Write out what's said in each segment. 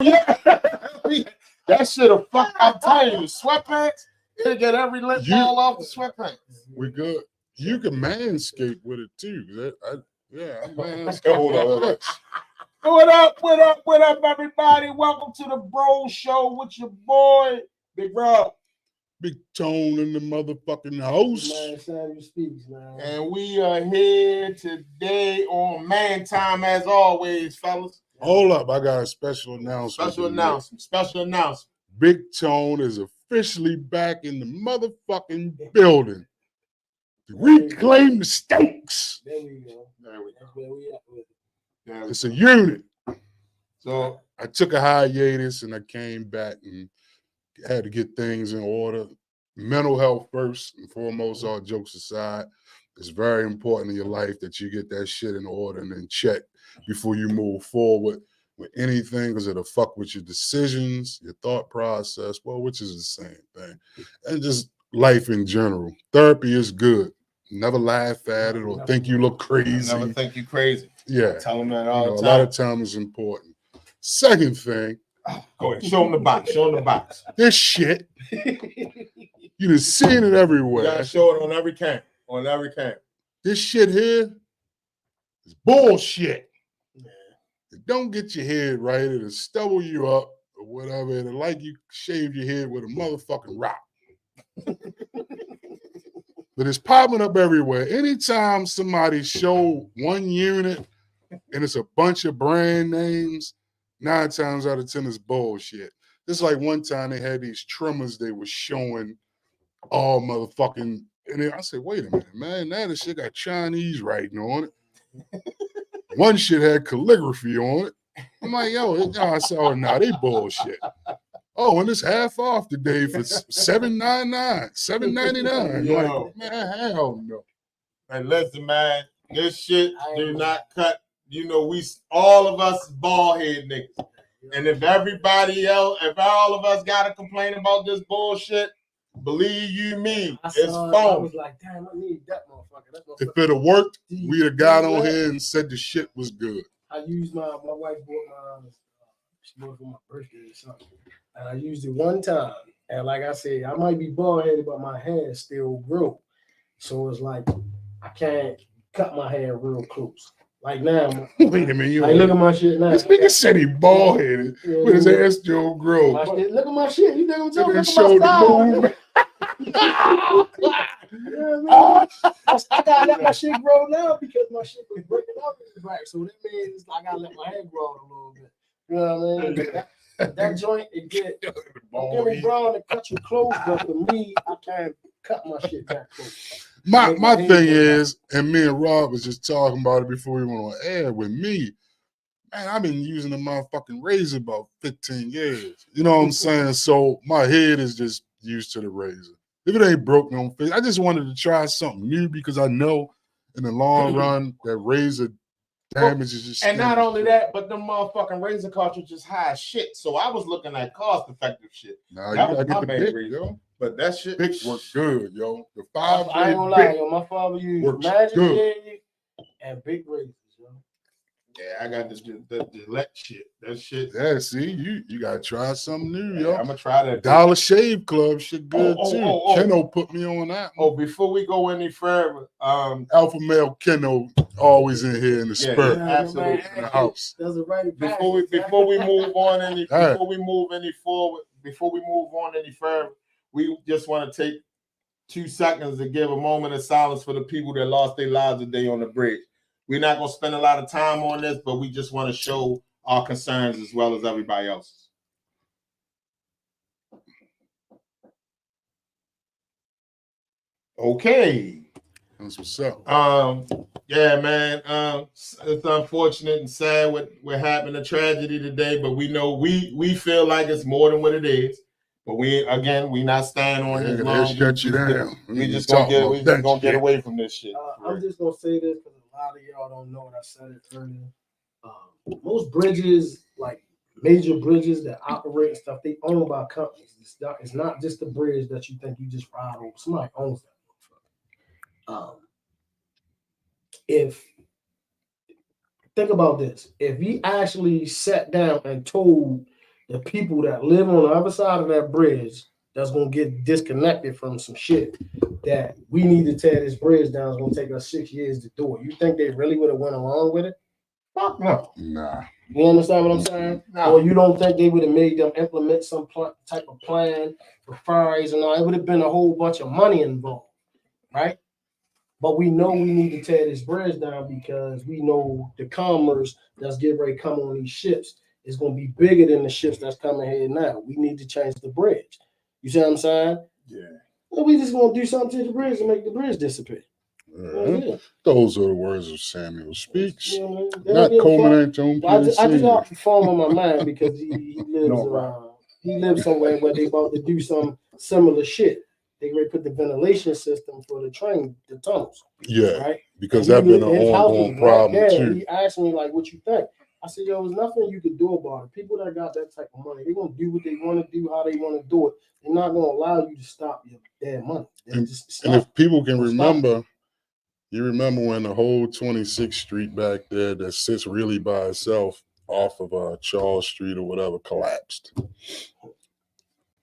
Yeah, that shit'll fuck. I'm telling you, sweatpants. It'll get every lint ball off the sweatpants. We good. You can manscape with it too. Yeah, I'm manscape. What up, everybody? Welcome to the Bro Show with your boy, Big Rob. Big Tone in the motherfucking house. Man, Samuel speaks, man. And we are here today on Man Time as always, fellas. Hold up, I got a special announcement. Special announcement. Big Tone is officially back in the motherfucking building to reclaim the stakes. There we go. That's where we at with it. It's a unit. So I took a hiatus and I came back and had to get things in order. Mental health first and foremost, all jokes aside. It's very important in your life that you get that shit in order and then check before you move forward with anything, because it'll fuck with your decisions, your thought process, well, which is the same thing. And just life in general. Therapy is good. Never laugh at it or think you look crazy. never think you crazy. Yeah. Tell them that all the time. A lot of times it's important. Second thing, go ahead. Show them the box. Show them the box. this shit, you done seen it everywhere. You gotta show it on every cam. On every cam. This shit here is bullshit. It don't get your head right. It'll stubble you up or whatever. It'll like you shaved your head with a motherfucking rock. But it's popping up everywhere. Anytime somebody show one unit and it's a bunch of brand names, 9 times out of 10 it's bullshit. Just like one time they had these trimmers they were showing all motherfucking, and then I said, wait a minute, man, now this shit got Chinese writing on it. One shit had calligraphy on it. I'm like, yo, I said, oh, nah, they bullshit. Oh, and it's half off today for $7.99, $7.99. Yo. Like, man, hell no. And listen, man, this shit do not cut. You know, all of us bald head niggas. And if everybody else, if all of us got to complain about this bullshit, believe you me, it's phone. I was like, damn, I need that motherfucker. If it had worked, we'd have got on here and said the shit was good. I used my wife bought she bought it for my birthday or something. And I used it one time. And like I said, I might be bald headed, but my hair still grow. So it's like I can't cut my hair real close. Like now, wait a minute, like, look at my shit now. This nigga said he bald headed, but his ass still grow. Look at my shit. You think I'm joking? Look Show at my the style. I gotta let my shit grow now because my shit was breaking up in the back. So that means I gotta let my hair grow out a little bit. You know what I mean? That joint, it get brown and cut you close, but for me, I can't cut my shit that close. My thing is, and me and Rob was just talking about it before we went on air with me. Man, I've been using the motherfucking razor about 15 years. You know what I'm saying? So my head is just used to the razor. If it ain't broke, no face. I just wanted to try something new because I know in the long run that razor damages your skin. And not only that, but the motherfucking razor cartridges high as shit. So I was looking at cost-effective shit. Nah, that you was gotta my get the main big, reason. yo. But that shit Big work good, yo. The 5 I ain't gonna lie, yo. My father used Magic Shade and big razors, yo. Yeah, I got the Gillette shit. That shit. Yeah, see, you gotta try something new, yo. I'm gonna try that. Dollar Shave Club shit good too. Keno put me on that. Before we go any further, Alpha Male Keno always in here in the spur. Absolutely in the house. That's a right. Before we move on any further, we just want to take 2 seconds to give a moment of silence for the people that lost their lives today on the bridge. We're not going to spend a lot of time on this, but we just want to show our concerns as well as everybody else's. Okay. That's what's up. Yeah, man. It's unfortunate and sad what happened, a tragedy today, but we know we feel like it's more than what it is. But we not standing on his long. Shut you down. We just gonna get away from this shit. I'm just gonna say this because a lot of y'all don't know it. I said it earlier. Most bridges, like major bridges that operate and stuff, they owned by companies. It's not just the bridge that you think you just ride over. Somebody owns that. If think about this, if he actually sat down and told the people that live on the other side of that bridge that's gonna get disconnected from some shit that we need to tear this bridge down. It's gonna take us 6 years to do it. You think they really would have went along with it? Fuck no. Nah. You understand what I'm saying? No. Or you don't think they would have made them implement some type of plan for fires and all? It would have been a whole bunch of money involved, right? But we know we need to tear this bridge down because we know the commerce that's getting ready to come on these ships is going to be bigger than the ships that's coming here now. We need to change the bridge. You see what I'm saying? Yeah. Well, we just going to do something to the bridge and make the bridge disappear. Yeah. Those are the words of Samuel Speaks. You know what I mean? Not Coleman Antone. Well, I just got the form on my mind because he lives somewhere where they about to do some similar shit. They ready to put the ventilation system for the train, the tunnels. Yeah, right. Because that's been an ongoing problem too. He asked me like, "What you think?" I said, "Yo, there's nothing you could do about it. People that got that type of money, they're gonna do what they want to do, how they want to do it. They're not gonna allow you to stop your damn money." And if people can remember. You remember when the whole 26th Street back there that sits really by itself off of Charles Street or whatever collapsed?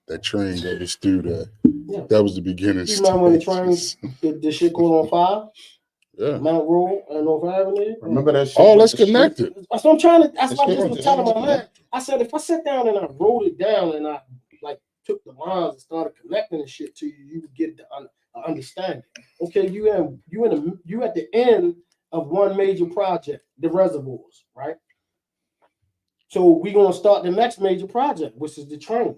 That train goes through that. Yeah. That was the beginning. You remember when the train, the shit caught on fire? Yeah. Mount Royal and North Avenue. Remember that shit? Oh, that's connected. That's what I'm trying to. That's what I just was telling my man. I said if I sat down and I wrote it down and I like took the lines and started connecting the shit to you, you would get the understanding. Okay, you at the end of one major project, the reservoirs, right? So we're gonna start the next major project, which is the train.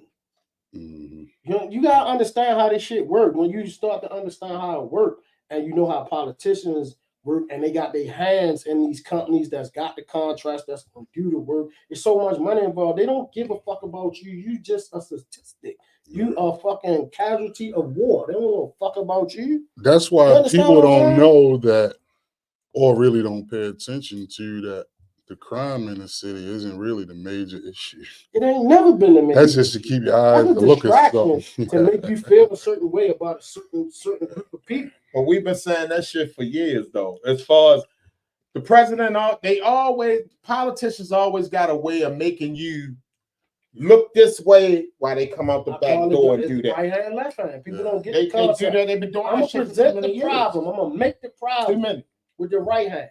Mm-hmm. You gotta understand how this shit work. When you start to understand how it work, and you know how politicians work, and they got their hands in these companies that's got the contracts that's gonna do the work. There's so much money involved. They don't give a fuck about you. You just a statistic. You are fucking casualty of war. They don't give a fuck about you. That's why people don't know that, or really don't pay attention to that. The crime in the city isn't really the major issue. It ain't never been the major. That's just to keep your eyes to look at something to make you feel a certain way about a certain group of people. But we've been saying that shit for years, though. As far as the president, politicians always got a way of making you look this way while they come out the back door and do that. Right hand, left hand. People don't get they the concept. do that. They've been doing I'm that gonna shit present for the years. problem. I'm gonna make the problem with the right hand.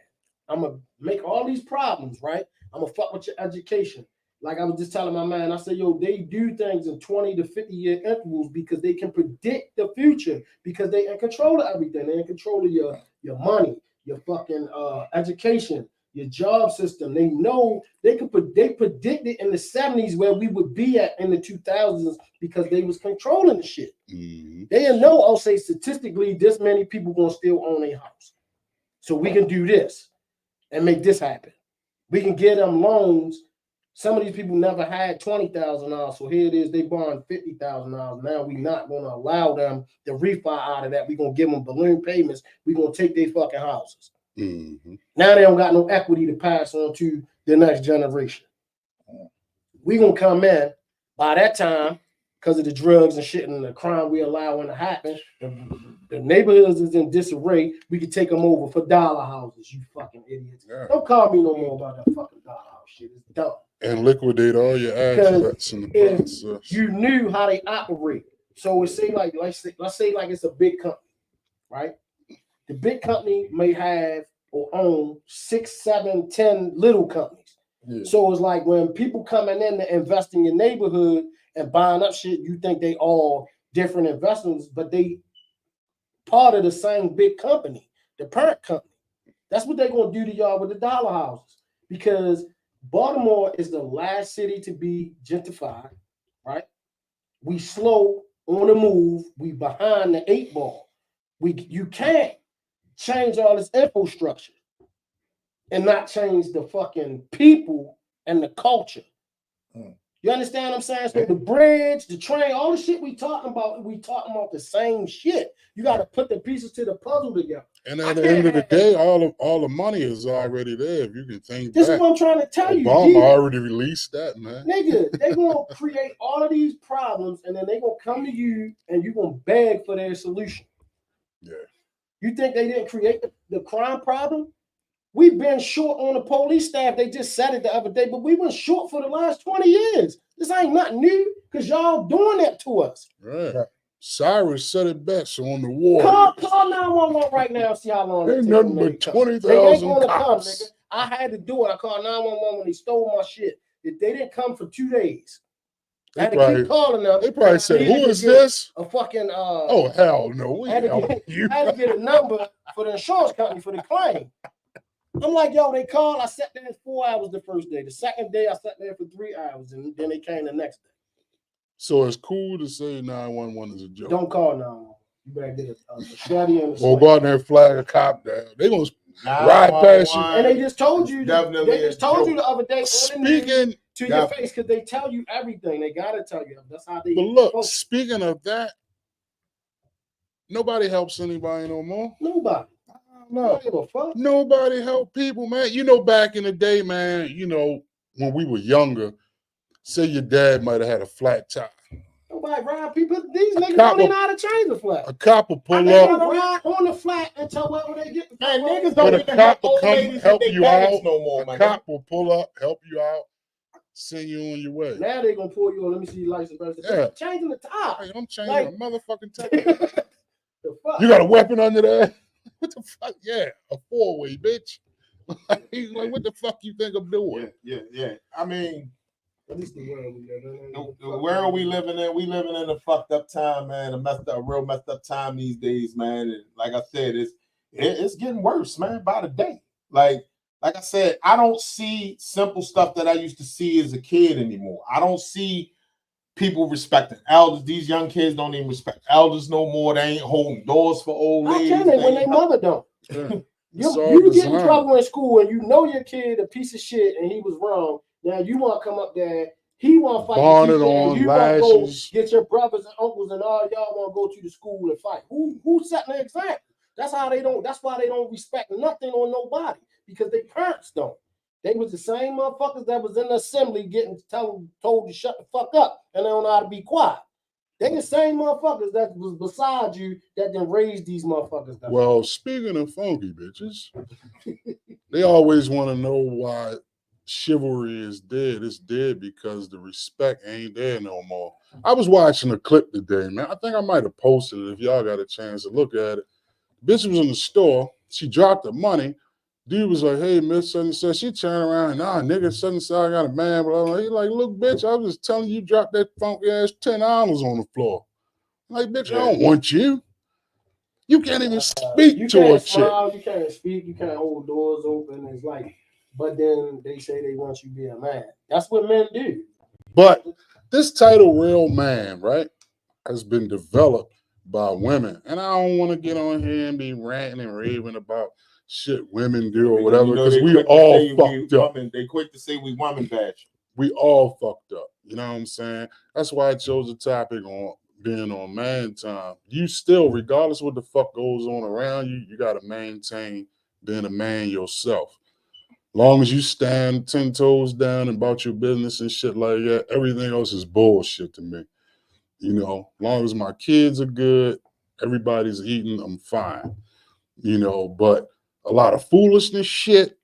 I'm gonna make all these problems, right? I'm gonna fuck with your education. Like I was just telling my man, I said, yo, they do things in 20 to 50 year intervals because they can predict the future because they in control of everything. They're in control of your money, your fucking education, your job system. They know they predicted in the 70s where we would be at in the 2000s because they was controlling the shit. Mm-hmm. They know, I'll say statistically, this many people gonna still own a house. So we can do this and make this happen. We can get them loans. Some of these people never had $20,000, so here it is, they borrowing $50,000. Now we're not going to allow them to refi out of that. We're going to give them balloon payments. We're going to take their fucking houses. Mm-hmm. Now they don't got no equity to pass on to the next generation. We're going to come in by that time, because of the drugs and shit and the crime we allowing to happen, the neighborhoods is in disarray. We can take them over for dollar houses, you fucking idiots. Yeah. Don't call me no more about that fucking dollar house shit. It's dumb. And liquidate all your assets in the process. You knew how they operate. So let's say like it's a big company, right? The big company may have or own 6, 7, 10 little companies. Yeah. So it's like when people coming in to invest in your neighborhood and buying up shit, you think they all different investments, but they part of the same big company, the parent company. That's what they're gonna do to y'all with the dollar houses, because Baltimore is the last city to be gentrified, right? We slow on the move. We behind the 8 ball. You can't change all this infrastructure and not change the fucking people and the culture. You understand what I'm saying? So the bridge, the train, all the shit we talking about the same shit. You got to put the pieces to the puzzle together. And at the end of the day, all the money is already there. If you can think this back. Is what I'm trying to tell you. Obama already released that, man. Nigga, they gonna create all of these problems, and then they gonna come to you, and you gonna beg for their solution. Yeah. You think they didn't create the crime problem? We've been short on the police staff. They just said it the other day, but we were short for the last 20 years. This ain't nothing new because y'all doing that to us. Right. Cyrus said it best on the war. Call 911 right now and see how long Ain't it nothing takes. but They ain't 20,000 gonna come, cops. nigga. I had to do it. I called 911 when they stole my shit. If they didn't come for 2 days, I had to keep calling them. They probably said, "Who is this?" A fucking oh hell no! We I had to get a number for the insurance company for the claim. I'm like, yo, they called. I sat there 4 hours the first day. The second day, I sat there for 3 hours, and then they came the next day. So it's cool to say 911 is a joke. Don't call 911. You better get a machete and a or go out there and flag a cop down. They gonna ride past you. And they just told you. Definitely They just told you the other day. Speaking to your face, because they tell you everything. They gotta tell you. That's how they. But look, speaking of that, nobody helps anybody no more. Nobody. No. Nobody help people, man. You know, back in the day, man, you know, when we were younger, say your dad might have had a flat tire. Nobody ride people. These niggas don't even know how to change the flat. A cop will pull up. Ride on the flat until wherever they get. Man, niggas don't even cop will come help you out. No more, a cop will pull up, help you out, send you on your way. Now they're gonna pull you on. Let me see your license. Yeah. Changing the tire. Hey, I'm changing a motherfucking tire. The fuck? You got a weapon under there? What the fuck? Yeah, a 4-way, bitch. Like, what the fuck you think I'm doing? Yeah. I mean, at least the world we live in. The world we living in a fucked up time, man. A real messed up time these days, man. And like I said, it's getting worse, man, by the day. Like I said, I don't see simple stuff that I used to see as a kid anymore. I don't see people respecting elders. These young kids don't even respect elders no more. They ain't holding doors for old ladies. How can they when their mother don't? You get in trouble in school and you know your kid a piece of shit and he was wrong. Now you want to come up there. He want to fight. Bonnet on, you want to go lashes. get your brothers and uncles and all y'all want to go to the school and fight. Who setting the example? That's how they don't. That's why they don't respect nothing or nobody because their parents don't. They was the same motherfuckers that was in the assembly getting told to shut the fuck up and they don't know how to be quiet. They the same motherfuckers that was beside you that then raised these motherfuckers. Well, speaking of funky bitches, they always want to know why chivalry is dead. It's dead because the respect ain't there no more. I was watching a clip today, man. I think I might have posted it if y'all got a chance to look at it. Bitch was in the store. She dropped the money. Dude was like, "Hey, Miss Sunny said." She turned around, "Nah, nigga, Sunny said I got a man." Blah, blah. He like, "Look, bitch, I was just telling you, drop that funky ass $10 on the floor." I'm like, bitch, I don't want you. You can't even speak to a chick. You can't speak. You can't hold doors open. It's like, but then they say they want you to be a man. That's what men do. But this title, real man, right, has been developed by women, and I don't want to get on here and be ranting and raving about shit women do or whatever, because we all fucked up. They quick to say we woman bash. We all fucked up. You know what I'm saying? That's why I chose the topic on being on man time. You still, regardless of what the fuck goes on around you, you got to maintain being a man yourself. Long as you stand 10 toes down about your business and shit like that, everything else is bullshit to me. You know, long as my kids are good, everybody's eating, I'm fine. You know, but a lot of foolishness shit,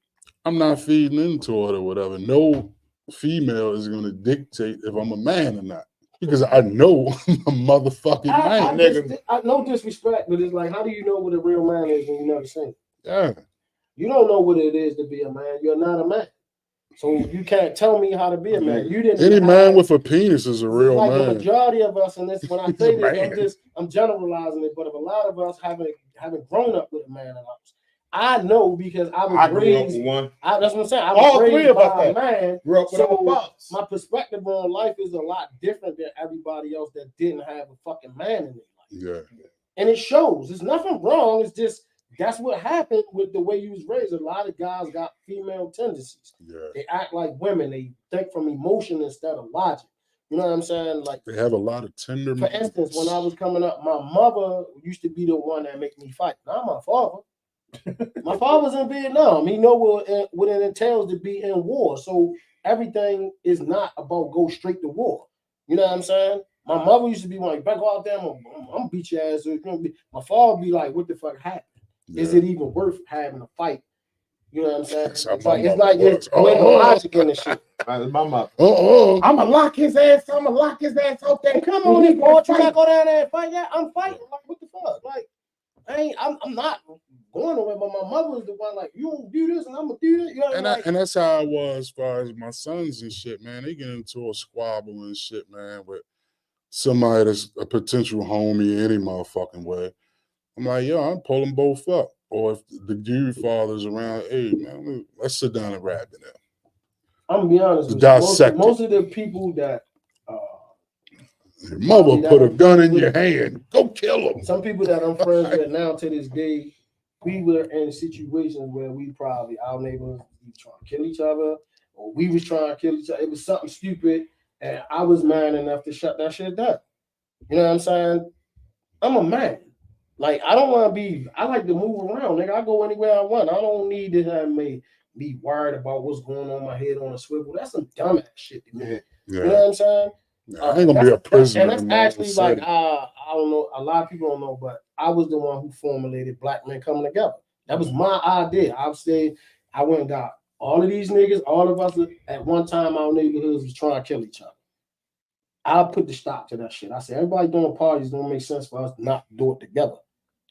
I'm not feeding into it or whatever. No female is going to dictate if I'm a man or not because I know I'm a motherfucking man. I no disrespect, but it's like, how do you know what a real man is when you never seen it? Yeah. You don't know what it is to be a man. You're not a man. So you can't tell me how to be a man. You didn't. Any man with a penis is a real man. The majority of us, and this when I say this, I'm generalizing it, but if a lot of us haven't grown up with a man in us. I know because I was raised. That's what I'm saying. I was raised by a man. So my perspective on life is a lot different than everybody else that didn't have a fucking man in their life. Yeah. And it shows. There's nothing wrong. It's just that's what happened with the way you was raised. A lot of guys got female tendencies. Yeah. They act like women. They think from emotion instead of logic. You know what I'm saying? Like they have a lot of tender. For instance, when I was coming up, my mother used to be the one that make me fight. Not my father. My father's in Vietnam. He know what it entails to be in war. So everything is not about go straight to war. You know what I'm saying? My mother used to be like, "Back out there, I'm beat your ass." My father be like, "What the fuck happened? Yeah. Is it even worth having a fight?" You know what I'm saying? It's like no logic in this shit. My mother. Uh-oh. I'ma lock his ass out there. Come on, this boy, you gotta go down there and fight. Yeah, I'm fighting. Like, what the fuck? Like, I'm not going nowhere, but my mother was the one like, you don't do this and I'm gonna do that. You know, And that's how I was as far as my sons and shit, man. They get into a squabble and shit, man, with somebody that's a potential homie any motherfucking way. I'm like, yo, I'm pulling both up. Or if the dude father's around, hey, man, let's sit down and rap it out. I'm gonna be honest with you. Most of the people that your mother put a gun in your hand, go kill him. Some people that I'm friends with now to this day, we were in situations where we probably our neighbors we trying to kill each other, or we was trying to kill each other. It was something stupid, and I was man enough to shut that shit down. You know what I'm saying? I'm a man. Like, I don't want to be. I like to move around, nigga. I go anywhere I want. I don't need to have me be worried about what's going on in my head on a swivel. That's some dumbass shit to me. Yeah. You know what I'm saying? I ain't gonna be a prisoner. And that's actually like I don't know. A lot of people don't know, but I was the one who formulated Black Men Coming Together. That was my idea. I've said I went and got all of these niggas, all of us at one time. Our neighborhoods was trying to kill each other. I put the stop to that shit. I said everybody doing parties don't make sense for us to not do it together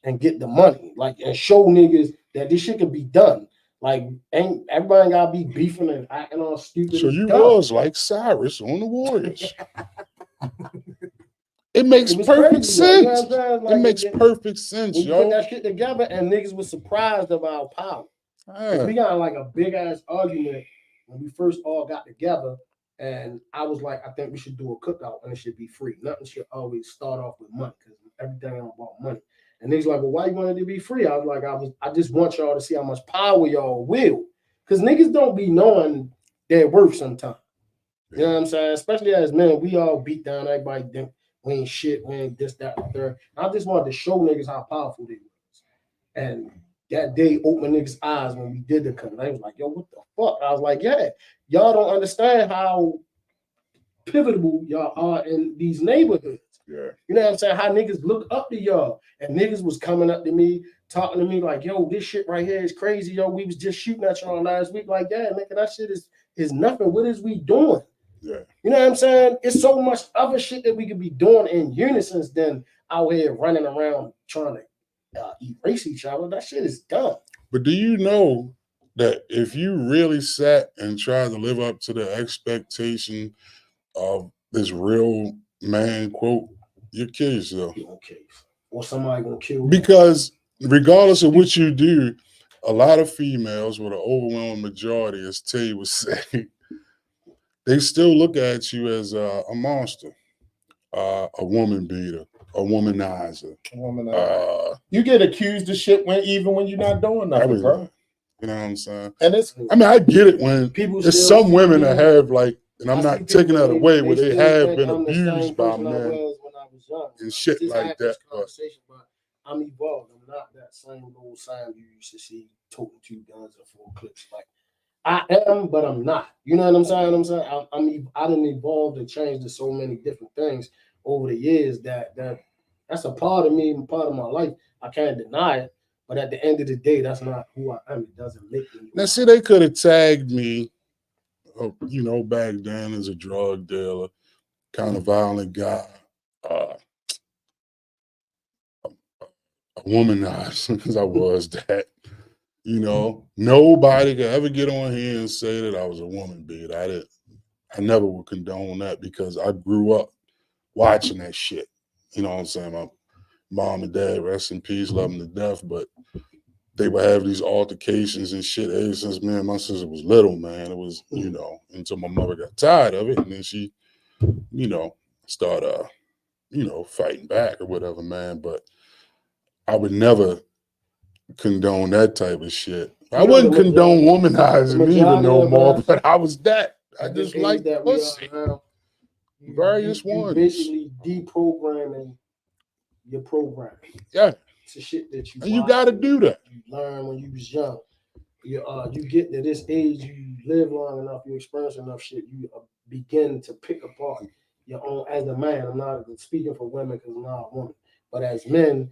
and get the money, like, and show niggas that this shit can be done. Like, ain't everybody gotta be beefing and acting all stupid. So you was like Cyrus on the Warriors. It makes perfect sense. You know like, it makes perfect sense, yo. Put that shit together, and niggas was surprised of our power. We got like a big ass argument when we first all got together, and I was like, I think we should do a cookout and it should be free. Nothing should always start off with money because everything ain't about money. And niggas like, well, why you want it to be free? I was like, I just want y'all to see how much power y'all will. Because niggas don't be knowing their worth sometimes. You know what I'm saying? Especially as men, we all beat down. Everybody think we ain't shit, we ain't this, that, and third. I just wanted to show niggas how powerful they was. And that day opened niggas' eyes when we did the cut. They was like, yo, what the fuck? I was like, yeah, y'all don't understand how pivotal y'all are in these neighborhoods. Yeah. You know what I'm saying? How niggas look up to y'all. And niggas was coming up to me, talking to me like, yo, this shit right here is crazy. Yo, we was just shooting at y'all last week. Like, yeah, nigga, that shit is nothing. What is we doing? Yeah. You know what I'm saying? It's so much other shit that we could be doing in unison than out here running around trying to erase each other. That shit is dumb. But do you know that if you really sat and tried to live up to the expectation of this real man quote, you kill yourself. You okay. Or somebody gonna kill you. Because regardless of what you do, a lot of females, with an overwhelming majority, as Tay was saying, they still look at you as a monster, a woman beater, a womanizer. You get accused of shit even when you're not doing nothing, bro. You know what I'm saying? And I get it when there's some women that have like, and I'm not taking that away, where they have been abused by men and shit like that. But I'm evolved. I'm not that same old Sam you used to see toting 2 guns and 4 clips. Like, I am, but I'm not. You know what I'm saying? I done evolved and changed to so many different things over the years that's a part of me and part of my life. I can't deny it. But at the end of the day, that's not who I am. It doesn't make me. Now, see, they could have tagged me, back then as a drug dealer, kind of violent guy, a womanizer, because I was that. Nobody could ever get on here and say that I was a woman beater. I never would condone that because I grew up watching that shit. You know what I'm saying? My mom and dad, rest in peace, love them to death, but they would have these altercations and shit ever since me and my sister was little, man. It was, until my mother got tired of it, and then she, started, fighting back or whatever, man. But I would never condone that type of shit. I wouldn't condone womanizing either no more, but I was that. I just like that pussy. Various ones. Basically deprogramming your program. Yeah. It's the shit that you got to do that. You learn when you was young. You get to this age, you live long enough, you experience enough shit, you begin to pick apart your own. As a man, I'm not speaking for women because I'm not a woman, but as men,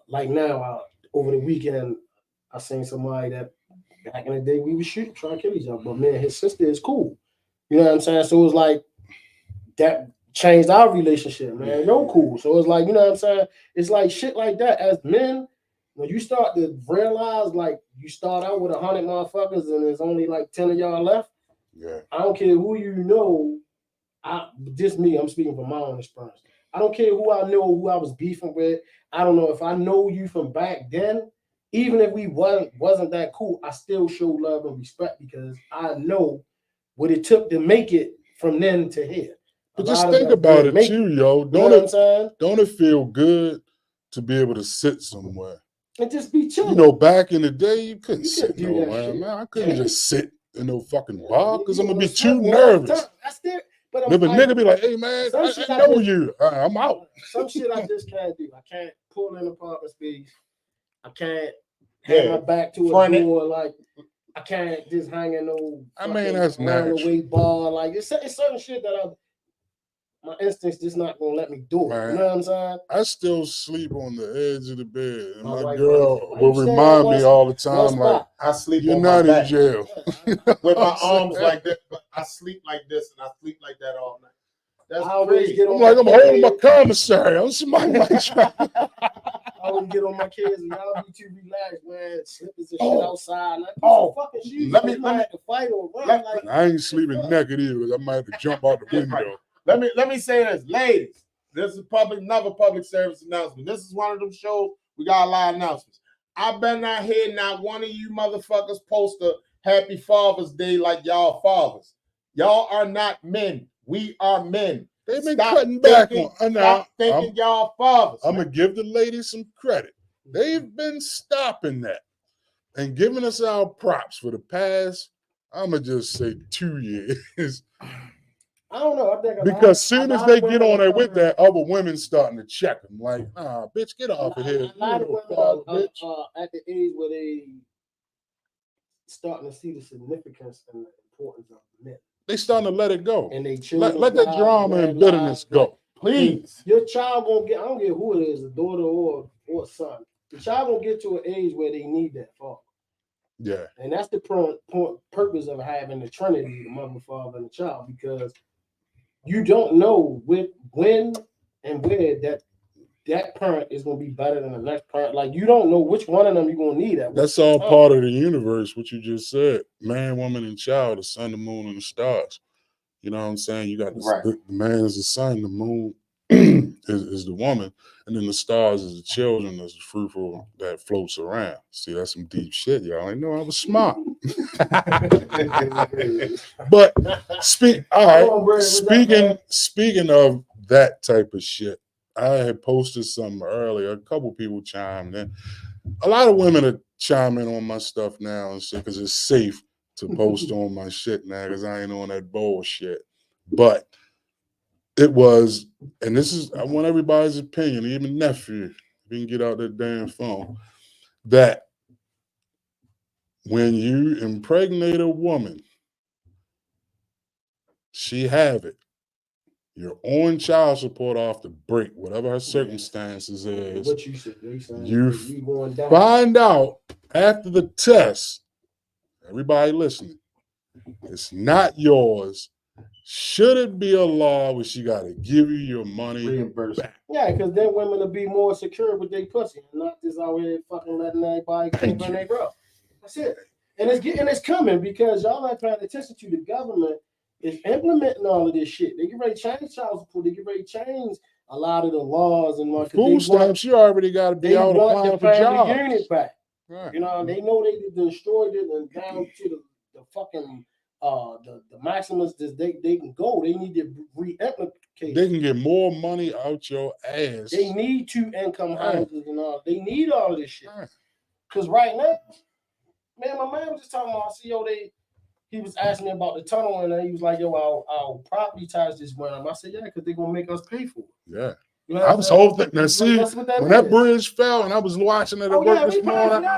like now, over the weekend, I seen somebody that back in the day we was shooting, trying to kill each other, but man, his sister is cool. You know what I'm saying? So it was like that changed our relationship, man. Yo, cool. So it's like, you know what I'm saying? It's like shit like that. As men, when you start to realize, like, you start out with 100 motherfuckers and there's only like 10 of y'all left. Yeah. I don't care who you know. Just me, I'm speaking from my own experience. I don't care who I know, who I was beefing with. I don't know if I know you from back then. Even if we wasn't that cool, I still show love and respect because I know what it took to make it from then to here. But just think about it too, yo. Don't it feel good to be able to sit somewhere and just be chilling? You know, back in the day, you couldn't sit nowhere, man. I couldn't just sit in no fucking bar because I'm gonna be too nervous. But a nigga be like, "Hey, man, I know you. I'm out." Some shit I just can't do. I can't pull in apartment space. I can't have my back to a door. Like I can't just hang in no. I mean, that's natural. Away bar. Like it's certain shit that my instincts just not gonna let me do it. Man, you know what I'm saying? I still sleep on the edge of the bed, and my girl will remind me all the time, like, I sleep you're on not my in back. jail. With my arms like that. I sleep like this and I sleep like that all night. That's crazy. I'm like, I'm holding my commissary. I'm somebody might try. I wouldn't get on my kids and y'all be too relaxed, man. Slippers and shit outside. Like, fucking shoes. Let me have to fight or run. I ain't sleeping naked either because I might have to jump out the window. Let me say this, ladies. This is another public service announcement. This is one of them shows we got a lot of announcements. I better not hear not one of you motherfuckers post a Happy Father's Day like y'all fathers. Y'all are not men. We are men. They've been cutting back on. Stop thinking y'all fathers. I'm gonna give the ladies some credit. They've been stopping that and giving us our props for the past, I'm gonna just say 2 years. I don't know. I think because soon as they get on there with that, other women starting to check them. Like, bitch, get off of here. A lot of women are at the age where they starting to see the significance and the importance of men. They starting to let it go. And they let that drama and bitterness go. Please. Your child gonna get, I don't care who it is, a daughter or a son. The child gonna get to an age where they need that father. Yeah. And that's the purpose of having the Trinity, the mother, father, and the child, because you don't know when and where that parent is going to be better than the next parent. Like, you don't know which one of them you're going to need. That's all part of the universe, what you just said. Man, woman, and child, the sun, the moon, and the stars. You know what I'm saying? You got the man is the sun, the moon is the woman, and then the stars is the children, is the fruitful that floats around. See, that's some deep shit, y'all. I know I was smart. But speaking of that type of shit, I had posted something earlier. A couple people chimed in. A lot of women are chiming on my stuff now and shit because it's safe to post on my shit now because I ain't on that bullshit. But it was, and this is, I want everybody's opinion, even nephew, if you can get out that damn phone, that when you impregnate a woman, she have it. You're on child support off the break, whatever her circumstances is. What you said, you find out after the test, everybody listening, it's not yours. Should it be a law where she got to give you your money reimbursement? Yeah, because then women will be more secure with their pussy and not just out here fucking letting everybody keep on their girl. That's it. And it's coming because y'all ain't paying attention to the government is implementing all of this shit. They get ready to change child support. They get ready to change a lot of the laws and what. Food stamps, you already got to be out applying for jobs. Unit back. Right. You know, they know they destroyed it and down to the fucking the maximums that they can go. They need to re-implicate. They can get more money out your ass. They need 2 income houses and all. They need all of this shit. Because right now, man, my man was just talking about, he was asking me about the tunnel, and he was like, yo, our property tax just went up. I said, yeah, because they're going to make us pay for it. Yeah. You know I was hoping, now see, when that bridge fell and I was watching it at work this morning,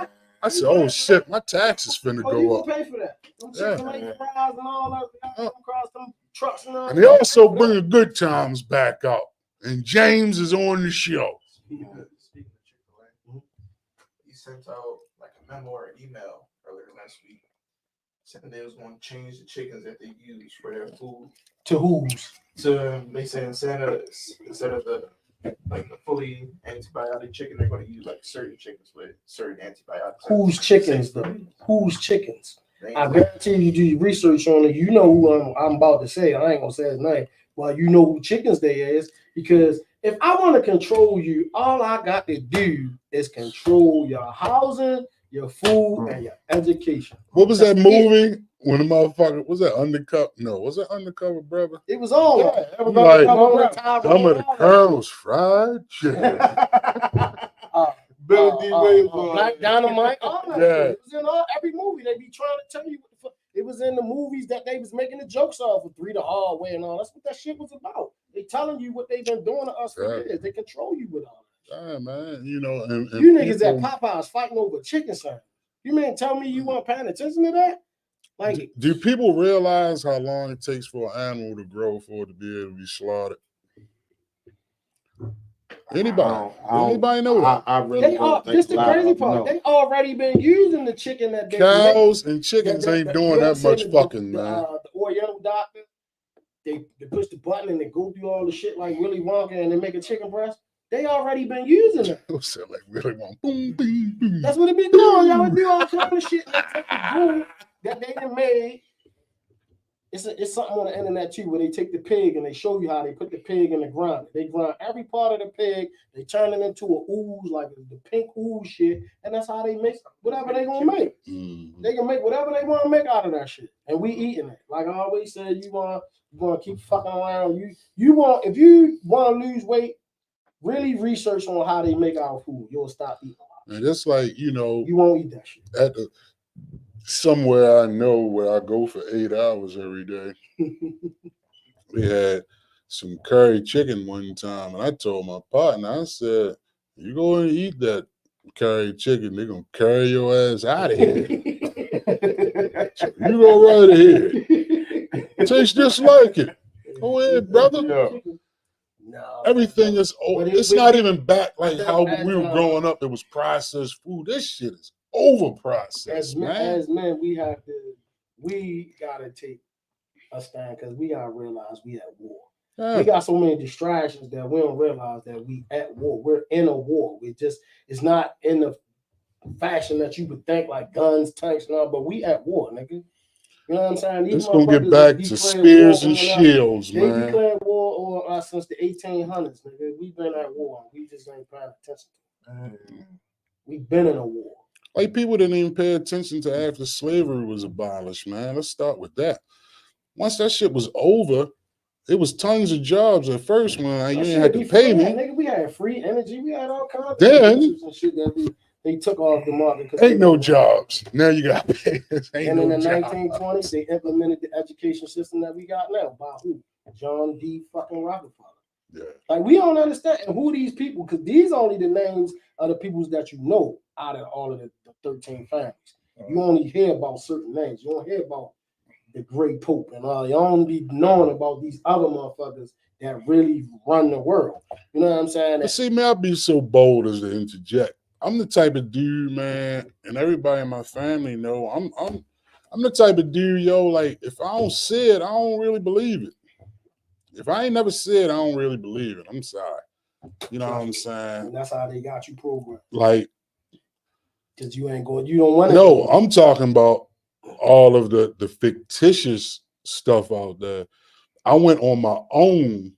I said, oh shit, my taxes finna go up. Pay for that. And all that, across them trucks and all. And they also bringing good times back out. And James is on the show. Speaking of Chick-fil-A, he sent out like a memo or email earlier last week saying they was going to change the chickens that they use for their food. To whose? So they say instead of the like the fully antibiotic chicken, they're going to use like certain chickens with certain antibiotics. Whose chickens though? Whose chickens? They I ain't- guarantee you do your research on it. You know who I'm about to say. I ain't gonna say his name. Well, you know who chickens they is, because if I want to control you, all I got to do is control your housing, your food, and your education. What was that That's it. movie when the motherfucker was that Undercover? No, was it Undercover Brother? It was all Yeah, Like, some Some of the Colonel's fried chicken. Billy D. Williams. Black Dynamite, all that Yeah. shit. It was in every movie. They be trying to tell you what the fuck. It was in the movies that they was making the jokes of for 3 the Hard Way and all. That's what that shit was about. They telling you what they've been doing to us for Right. years. They control you with all that. Yeah, man. You know, and You niggas people- at Popeyes fighting over chicken sandwich. You mean tell me you weren't paying attention to that? Like, do people realize how long it takes for an animal to grow for it to be able to be slaughtered? Anybody? Anybody know that? I really they don't are. think This the a lot crazy of them part. know. They already been using the chicken that they make. Cows and chickens ain't doing that much fucking, the, man. The Oriental doctor, they push the button and they go through all the shit like Willy Wonka and they make a chicken breast. They already been using it. It sound like really want boom, boom, boom. That's what it be doing. Y'all do all kind of shit. They take the glue that they done made. It's something on the internet too where they take the pig and they show you how they put the pig in the grinder. They grind every part of the pig. They turn it into a ooze, like the pink ooze shit, and that's how they make whatever they gonna make. Mhm. They can make whatever they want to make out of that shit, and we eating it. Like I always said, you want to keep fucking around. You want, if you want to lose weight, really research on how they make our food. You'll stop eating a lot. And it's like, you know, You won't eat that shit. at the somewhere I know where I go for 8 hours every day. We had some curry chicken one time, and I told my partner, I said, "You go and eat that curry chicken, they're gonna carry your ass out of here. You go right ahead. It tastes just like it. Go ahead, brother." Yeah. No, Everything is But it's it- not even back like but how as, we were growing up. It was processed food. This shit is over processed, man. as men, we gotta take a stand because we gotta realize we at war. Yeah. We got so many distractions that we don't realize that we at war. We're in a war. It's not in the fashion that you would think like guns, tanks, and all, but we at war, nigga. You know what I'm saying? These It's gonna get motherfuckers back that to declared spears war and on us, shields, They man. declared war on us since the 1800s, nigga. We've been at war. We just ain't paying attention. We've been in a war. Like people didn't even pay attention to after slavery was abolished, man. Let's start with that. Once that shit was over, it was tons of jobs at first when you That didn't shit have to before pay that, me. nigga, we had free energy. We had all kinds of Then- businesses and shit that they took off the market. 'cause Ain't they- no jobs. Now you got to pay. Ain't And in no the jobs. 1920s, they implemented the education system that we got now. By who? John D. fucking Rockefeller. Yeah. Like, we don't understand who these people, because these only the names of the peoples that you know out of all of the 13 families. You only hear about certain names. You don't hear about the great Pope and all. You only be knowing about these other motherfuckers that really run the world. You know what I'm saying? But see, man, I'd be so bold as to interject. I'm the type of dude, man, and everybody in my family know I'm the type of dude, yo, like if I don't see it, I don't really believe it. If I ain't never see it, I don't really believe it. I'm sorry. You know what I'm saying? And that's how they got you programmed. Like, Because you ain't going, you don't want to. no, I'm talking about all of the fictitious stuff out there. I went on my own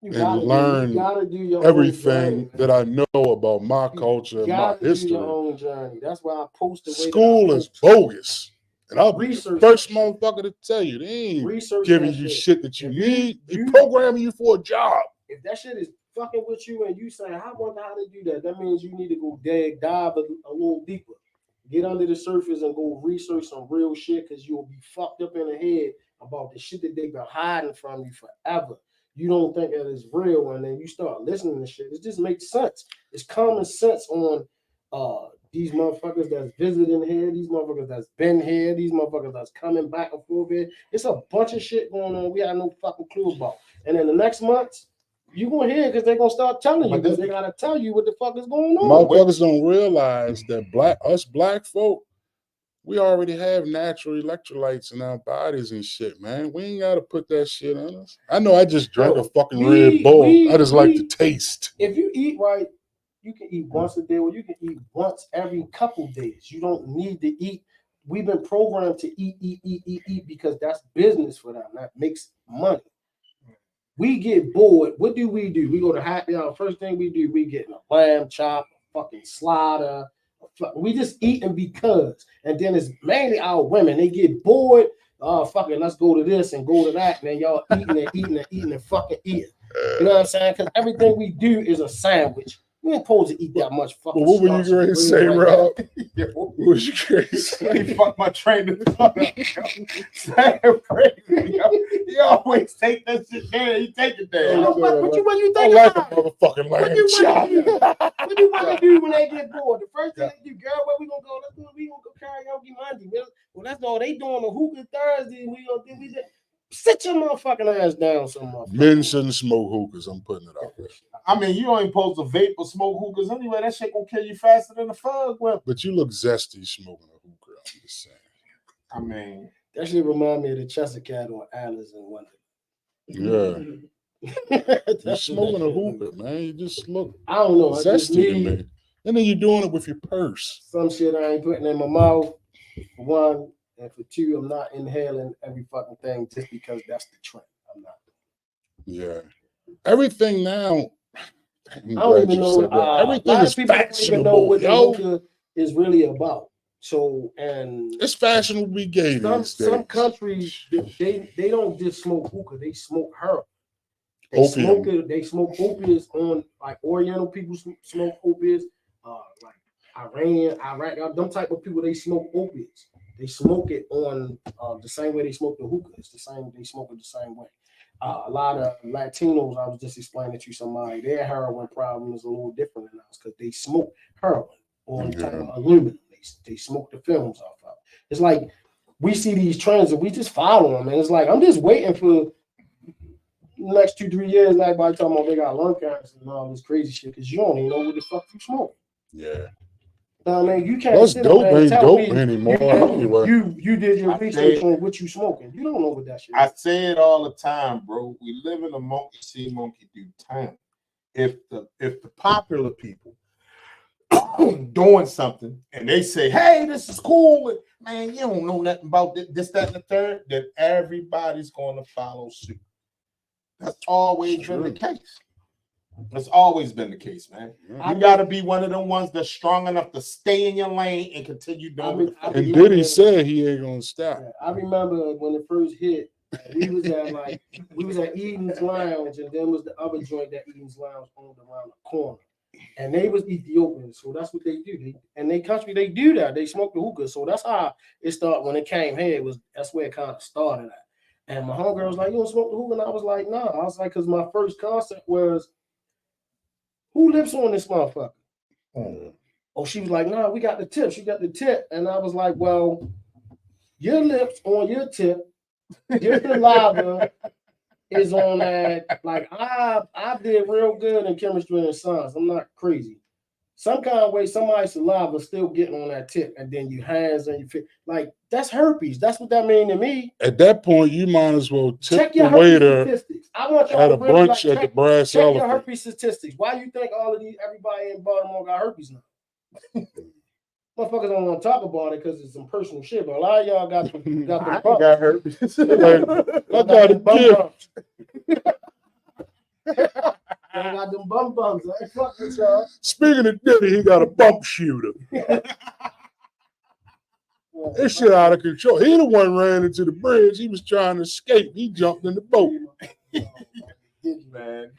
You and gotta learn you gotta do your own everything journey, that I know about my culture You and my gotta do history. your own journey. That's why I post the way that I School is post. bogus. And I'll be the Research first that shit. motherfucker to tell you, they ain't Research giving that you shit. shit that you If you- need. They you- programming you for a job. If that shit is fucking with you and you say, I wonder how to do that, that means you need to go dive a little deeper. Get under the surface and go research some real shit because you'll be fucked up in the head about the shit that they've been hiding from you forever. You don't think that it's real, and then you start listening to shit. It just makes sense. It's common sense on these motherfuckers that's visiting here, these motherfuckers that's been here, these motherfuckers that's coming back and forth here. It's a bunch of shit going on we have no fucking clue about. And in the next months, you gonna hear because they're gonna start telling you, But because this- they gotta tell you what the fuck is going on. Motherfuckers don't realize that us black folk, We already have natural electrolytes in our bodies and shit, man. We ain't gotta put that shit on us. I know I just drank a fucking Red Bull. I just like the taste. If you eat right, you can eat once a day, or you can eat once every couple days. You don't need to eat. We've been programmed to eat because that's business for them. That makes money. We get bored. What do? We go to happy hour. First thing we do, we get a lamb chop, a fucking slider. We just eating because. And then it's mainly our women. They get bored. Oh, fucking, let's go to this and go to that. And then y'all eating and fucking eating. You know what I'm saying? Because everything we do is a sandwich. We ain't supposed to eat that much fucking. Well, what were you going to say, Rob? What was you going to He say? fucked my train of thought up, yo. Crazy, yo. He always take that shit there. He take it there. What you I think like a about? motherfucking What lamb you chop. What do you want to do when they get bored? The first thing they do, girl, where we gonna go? We gonna go karaoke Monday. Well, that's all they doing. The hookah Thursday. We gonna do we. Sit your motherfucking ass down, some motherfucker. Men shouldn't smoke hookahs. I'm putting it out there. I mean, you ain't supposed to vape or smoke hookahs anyway. That shit gonna kill you faster than a fug will. But you look zesty smoking a hookah. I'm just saying. I mean, That shit remind me of the Chester Cat on Alice in Wonderland. Yeah. You're smoking a hookah, man. You just look I don't know. I just zesty to need me. And then you're doing it with your purse. some shit I ain't putting in my mouth. For one, and for two, I'm not inhaling every fucking thing just because that's the trend. I'm not. Yeah. Everything now. I don't even know. Everything is people don't even know fashionable, what the yo. hookah is really about. So, and It's fashionable to be gay these some days. countries they don't just smoke hookah; they smoke heroin. Opium. They smoke opiates on like Oriental people smoke opiates. Like Iranian, Iraq, them type of people they smoke opiates. They smoke it on the same way they smoke the hookah. It's the same. They smoke it the same way. A lot of Latinos, I was just explaining to somebody, their heroin problem is a little different than ours because they smoke heroin on top of aluminum. They smoke the films off of it. It's like we see these trends and we just follow them. And it's like, I'm just waiting for the next 2-3 years. And everybody talking about they got lung cancer and all this crazy shit because you don't even know what the fuck you smoke. Yeah. I mean, you can't. What's sit dope up there and ain't tell dope me anymore. Anyway. You did your research on what you smoking. You don't know what that shit is. I say it all the time, bro. We live in a monkey see, monkey do time. If the popular people doing something and they say, hey, this is cool, man, you don't know nothing about this, that, and the third, then everybody's going to follow suit. That's always been the case. That's always been the case, man. You got to be one of them ones that's strong enough to stay in your lane and continue doing it. And Diddy said he ain't gonna stop. Yeah, I remember when it first hit, we was at Eden's Lounge, and then was the other joint that Eden's Lounge owned around the corner. And they was Ethiopians, so that's what they do. They country, they do that. They smoke the hookah. So that's how it started when it came here. That's where it kind of started at. And my homegirl was like, you don't smoke the hookah? And I was like, nah. I was like, because my first concept was, who lives on this motherfucker? Oh, she was like, nah, we got the tip. She got the tip. And I was like, well, your lips on your tip, your saliva is on that. Like, I did real good in chemistry and science. I'm not crazy. Some kind of way, somebody's saliva still getting on that tip, and then your hands and your feet. Like, that's herpes. That's what that mean to me. At that point, you might as well tip the herpes waiter statistics. I want y'all at a to really, brunch at the Brass check your Elephant. herpes statistics. Why you think everybody in Baltimore got herpes now? Motherfuckers don't want to talk about it because it's some personal shit, but a lot of y'all got the bumps. got herpes. I got a gift. Y'all got them bumps. I ain't fuck with y'all. Speaking of Diddy, he got a bump shooter. This shit out of control. He the one ran into the bridge. He was trying to escape. He jumped in the boat. Man,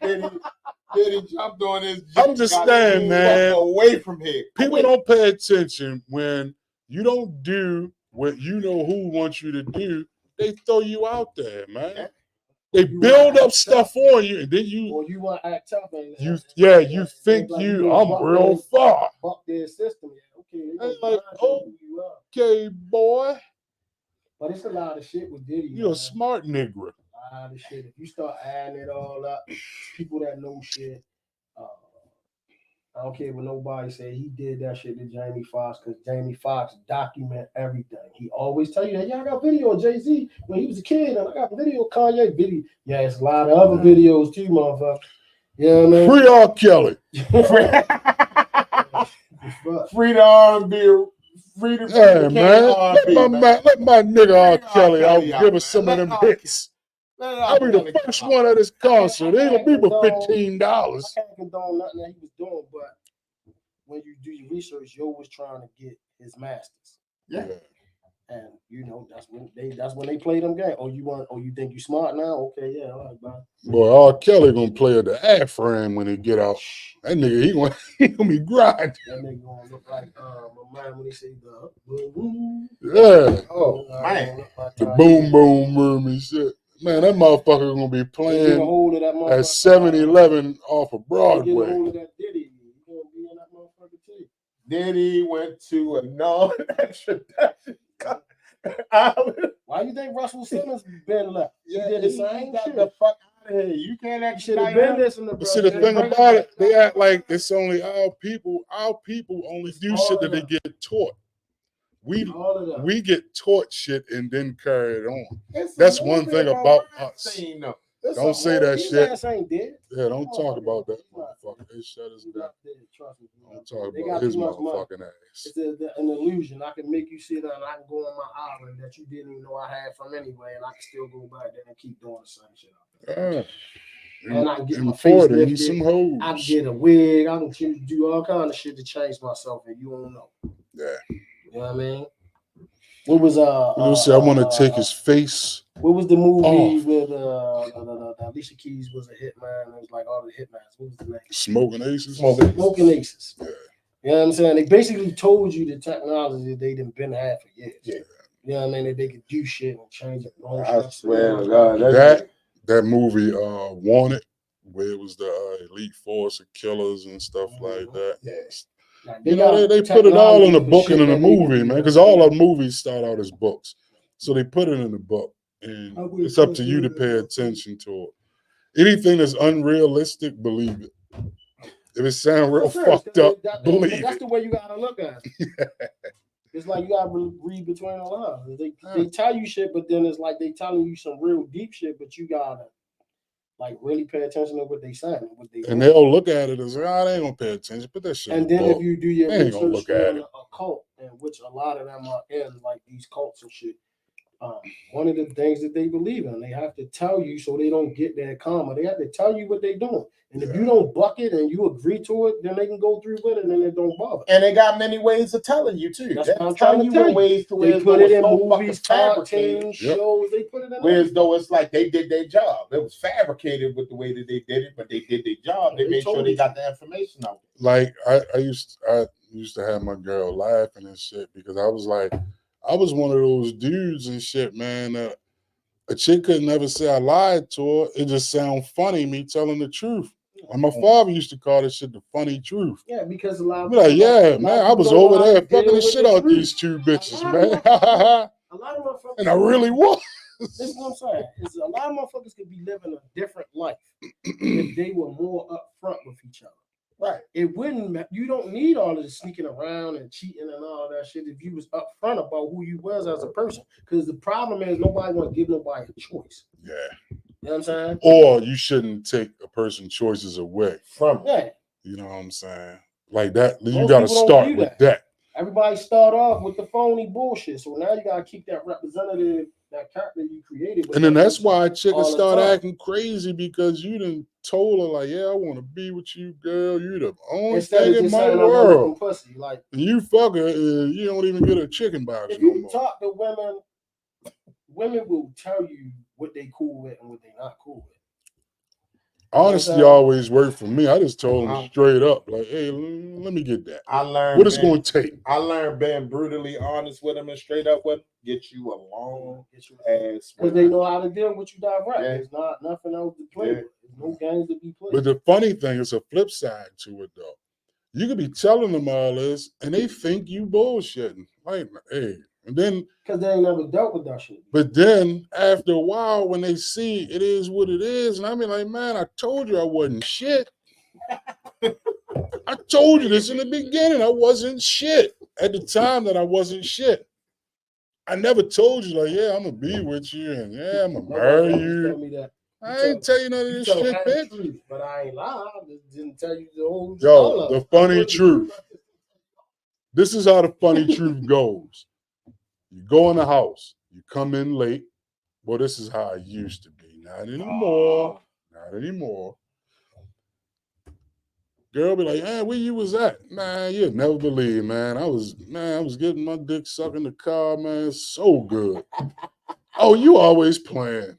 Diddy jumped on his. I'm just saying, man. Away from here. People don't pay attention when you don't do what you know who wants you to do. They throw you out there, man. They build up stuff on you, and then you want to act tough. you think I'm real far. Fuck their system. Okay. And like, okay, boy. But it's a lot of shit with Diddy. You're a smart nigga. A lot of shit. If you start adding it all up, people that know shit, I don't care what nobody say. He did that shit to Jamie Foxx because Jamie Foxx document everything. He always tell you that, yeah, I got video of Jay-Z when he was a kid, and I got video of Kanye video. Yeah, it's a lot of other videos too, motherfucker. You know what I mean? Free R. Kelly. Free the R&B. Free the Yeah, man. R&B, Let my nigga R. Free R. Kelly out Kelly out, give us some man. of them Let R. hits. I'll be the first one at his concert. It ain't gonna be but $15. I can't condone nothing that he was doing, but when you do your research, Yo was trying to get his masters. Yeah. And you know, that's when they play them games. You think you smart now? Okay, yeah, all right, bye. Boy, R. Kelly gonna play at the AFRAM when he get out. That nigga, he gonna be grinding. That nigga gonna look like my man when he say the boom boom. Yeah. Oh, man. The boom boom room and shit. Man, that motherfucker gonna be Get a playing hold of that at motherfucker. 7-Eleven off of Get a Broadway. hold of that Diddy. You gonna be in that motherfucker too. Diddy went to a non-extradition island. Why you think Russell Simmons been left? Yeah, he did the he same got shit. the fuck out of here. You can't He should extradite have been him. listening to But see, the thing about it, they act like it's only our people. Our people only do shit that they get taught. All of that. We get taught shit and then carry it on. It's That's a one movie thing about that us. scene, though. It's Don't a say that His shit. ass ain't dead. Yeah, don't talk about that He's not motherfucker. They shut us He's down. not dead. Trust me. Don't talk They about got his too much money. motherfucking ass. It's an illusion. I can make you sit down and I can go on my island that you didn't even know I had from anyway, and I can still go back there and keep doing the same shit. And I can get my face Florida, need lifted. some hoes. I can get a wig. I can do all kind of shit to change myself, and you don't know. Yeah. You know what I mean? What was I want to take his face. What was the movie off. with Alicia Keys was a hitman? It was like all the hitmans. What was the name? Smoking Aces. Smoking Aces. Yeah. You know what I'm saying? They basically told you the technology that they done been had for years. Yeah. You know what I mean? That they could do shit and change it. I swear to God. That movie, Wanted, where it was the elite force of killers and stuff like that. Yes. Like, You know, they put it all in a book and in a movie, man, because all our movies start out as books. So they put it in the book, and it's up to you to pay attention to it. Anything that's unrealistic, believe it. If it sounds real fucked up, believe that's it. the way you gotta look at it. It's like you gotta read between the lines. They tell you shit, but then it's like they telling you some real deep shit, but you gotta like really pay attention to what they saying. And they'll look at it as, they ain't gonna pay attention. Put that shit. And then if you do your they ain't gonna research look at on it. a cult, and which a lot of them are in, like these cults and shit. One of the things that they believe in, they have to tell you so they don't get that karma. They have to tell you what they're doing. And if you don't buck it and you agree to it, then they can go through with it and it don't bother. And they got many ways of telling you too. That's They're what I'm trying to tell you. ways to They put it in movies, movies, cartoons, shows. They put it in. Whereas though it's like they did their job. It was fabricated with the way that they did it, but they did their job. They made sure they got the information out. Like I used to have my girl laughing and shit because I was like, I was one of those dudes and shit, man. A chick could never say I lied to her. It just sound funny me telling the truth. And my father used to call this shit the funny truth. Yeah, because a lot of Be like, yeah, man, I was over there fucking the shit out these two bitches, man. A lot of motherfuckers, and I really was. This is what I'm saying. Is a lot of motherfuckers could be living a different life if they were more upfront with each other. Right. It wouldn't. You don't need all of this sneaking around and cheating and all that shit if you was upfront about who you was as a person. Because the problem is nobody want to give nobody a choice. Yeah. You know what I'm saying? Or you shouldn't take a person's choices away from. Yeah. You know what I'm saying? Like that. You Most got to people don't start do with that. that. Everybody start off with the phony bullshit. So now you gotta keep that representative, that character you created. And then that's why chickens all the start time. acting crazy because you done told her like, yeah, I want to be with you, girl. You the only Instead thing of in just my saying I'm world. looking pussy, like And you fuck her, you don't even get a chicken box if no you more. talk to women, women will tell you what they cool with and what they not cool with. Honesty always worked for me. I just told them straight up, like, hey, let me get that. I learned what it's going to take. I learned being brutally honest with them and straight up with them get you a long ass. Because they know how to deal with you direct. Yeah. There's not nothing else to play with. There's no games to be played. But the funny thing is a flip side to it, though. You could be telling them all this, and they think you bullshitting. Like, hey, and then because they ain't never dealt with that shit. But then after a while, when they see it is what it is, and I mean, like, man, I told you I wasn't shit. I told you this in the beginning. I wasn't shit. At the time that I wasn't shit. I never told you, like, yeah, I'm going to be with you and yeah, I'm going to marry Tell you. me that. I ain't tell you none of You this tell shit, half the bitch. truth, but I ain't lying. I just didn't tell you the whole Yo, the funny truth. This is how the funny truth goes. You go in the house, you come in late. Well, this is how I used to be. Not anymore. Not anymore. Girl be like, hey, where you was at? Man, you'll never believe, man. I was getting my dick sucked in the car, man. So good. Oh, you always playing.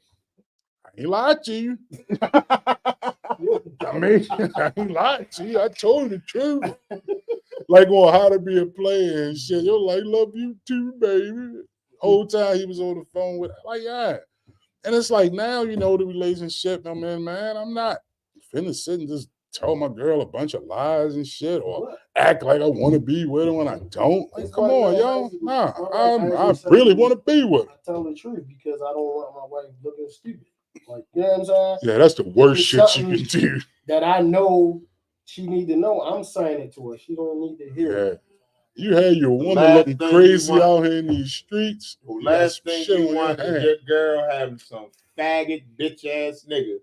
I ain't lied to you. I mean, I ain't lied to you. I told you the truth. Like on How to Be a Player and shit. You're like, love you too, baby. Whole time he was on the phone with, like, yeah. And it's like, now you know the relationship I'm in, man. I'm not finna sit and just tell my girl a bunch of lies and shit or act like I want to be with her when I don't. Like, come on, y'all. Nah, I really want to be with her. I tell the truth because I don't want my wife looking stupid. Like, you know what I'm saying? Yeah, that's the worst shit you can do. That I know she need to know. I'm saying it to her. She don't need to hear it. You had your woman looking crazy out here in these streets. Last thing you want is your girl having some faggot bitch ass nigga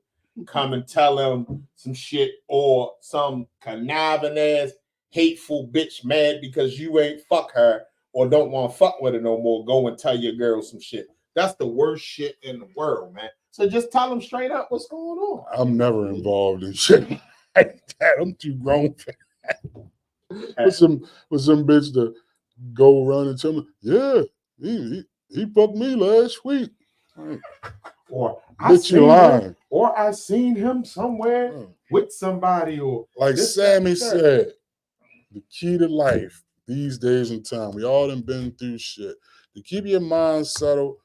come and tell him some shit or some conniving ass hateful bitch mad because you ain't fuck her or don't want to fuck with her no more. Go and tell your girl some shit. That's the worst shit in the world, man. So just tell them straight up what's going on. I'm never involved in shit like that. I'm too grown for that. With some bitch to go around and tell me, yeah, he fucked me last week. Or I seen him somewhere with somebody, or like Sammy said, the key to life these days and time, we all done been through shit. To keep your mind settled,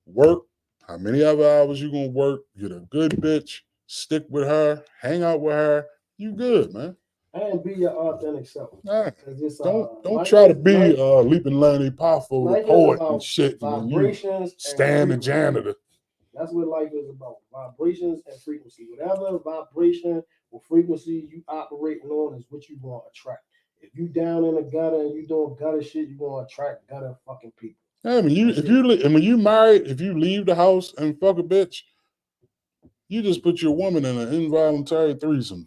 work how many other hours you gonna work, get a good bitch, stick with her, hang out with her, you good, man. And be your authentic self. Nah, don't try to be Leaping Lanny Poffo, the poet and shit, and you Stan the janitor. That's what life is about. Vibrations and frequency. Whatever vibration or frequency you operating on is what you gonna attract. If you down in the gutter and you doing gutter shit, you gonna attract gutter fucking people. Yeah, when you married, if you leave the house and fuck a bitch, you just put your woman in an involuntary threesome.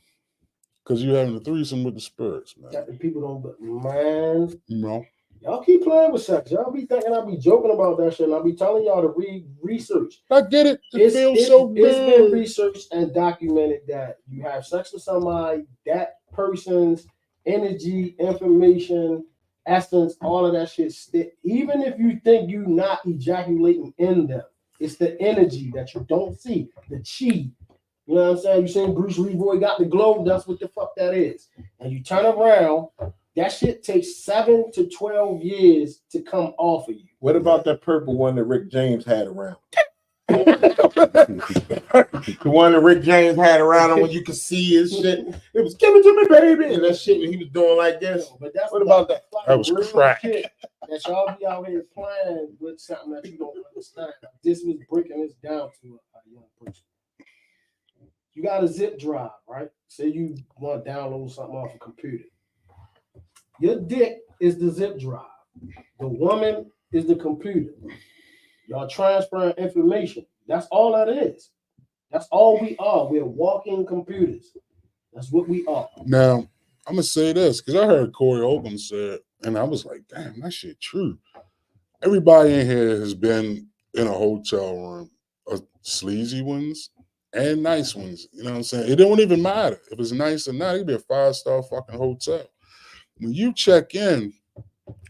Because you're having a threesome with the spirits, man. Yeah, people don't, man. No. Y'all keep playing with sex. Y'all be thinking I be joking about that shit, and I be telling y'all to read research. I get it. It feels so good. It's been researched and documented that you have sex with somebody, that person's energy, information, essence, all of that shit stick. Even if you think you're not ejaculating in them, it's the energy that you don't see, the chi. You know what I'm saying? You seen Bruce Leroy got the glow, that's what the fuck that is. And you turn around, that shit takes 7 to 12 years to come off of you. What about that purple one that Rick James had around? The one that Rick James had around him when you could see his shit. It was give it to me, baby. And that shit when he was doing like this. But that's what about that? That was crack. That y'all be out here playing with something that you don't understand. This was breaking this down to a young person. You got a zip drive, right? Say you want to download something off a computer. Your dick is the zip drive. The woman is the computer. Y'all transferring information. That's all that is. That's all we are. We're walking computers. That's what we are. Now, I'm going to say this because I heard Corey Holcomb say it, and I was like, damn, that shit true. Everybody in here has been in a hotel room, sleazy ones and nice ones. You know what I'm saying? It don't even matter if it's nice or not. It could be a 5-star fucking hotel. When you check in,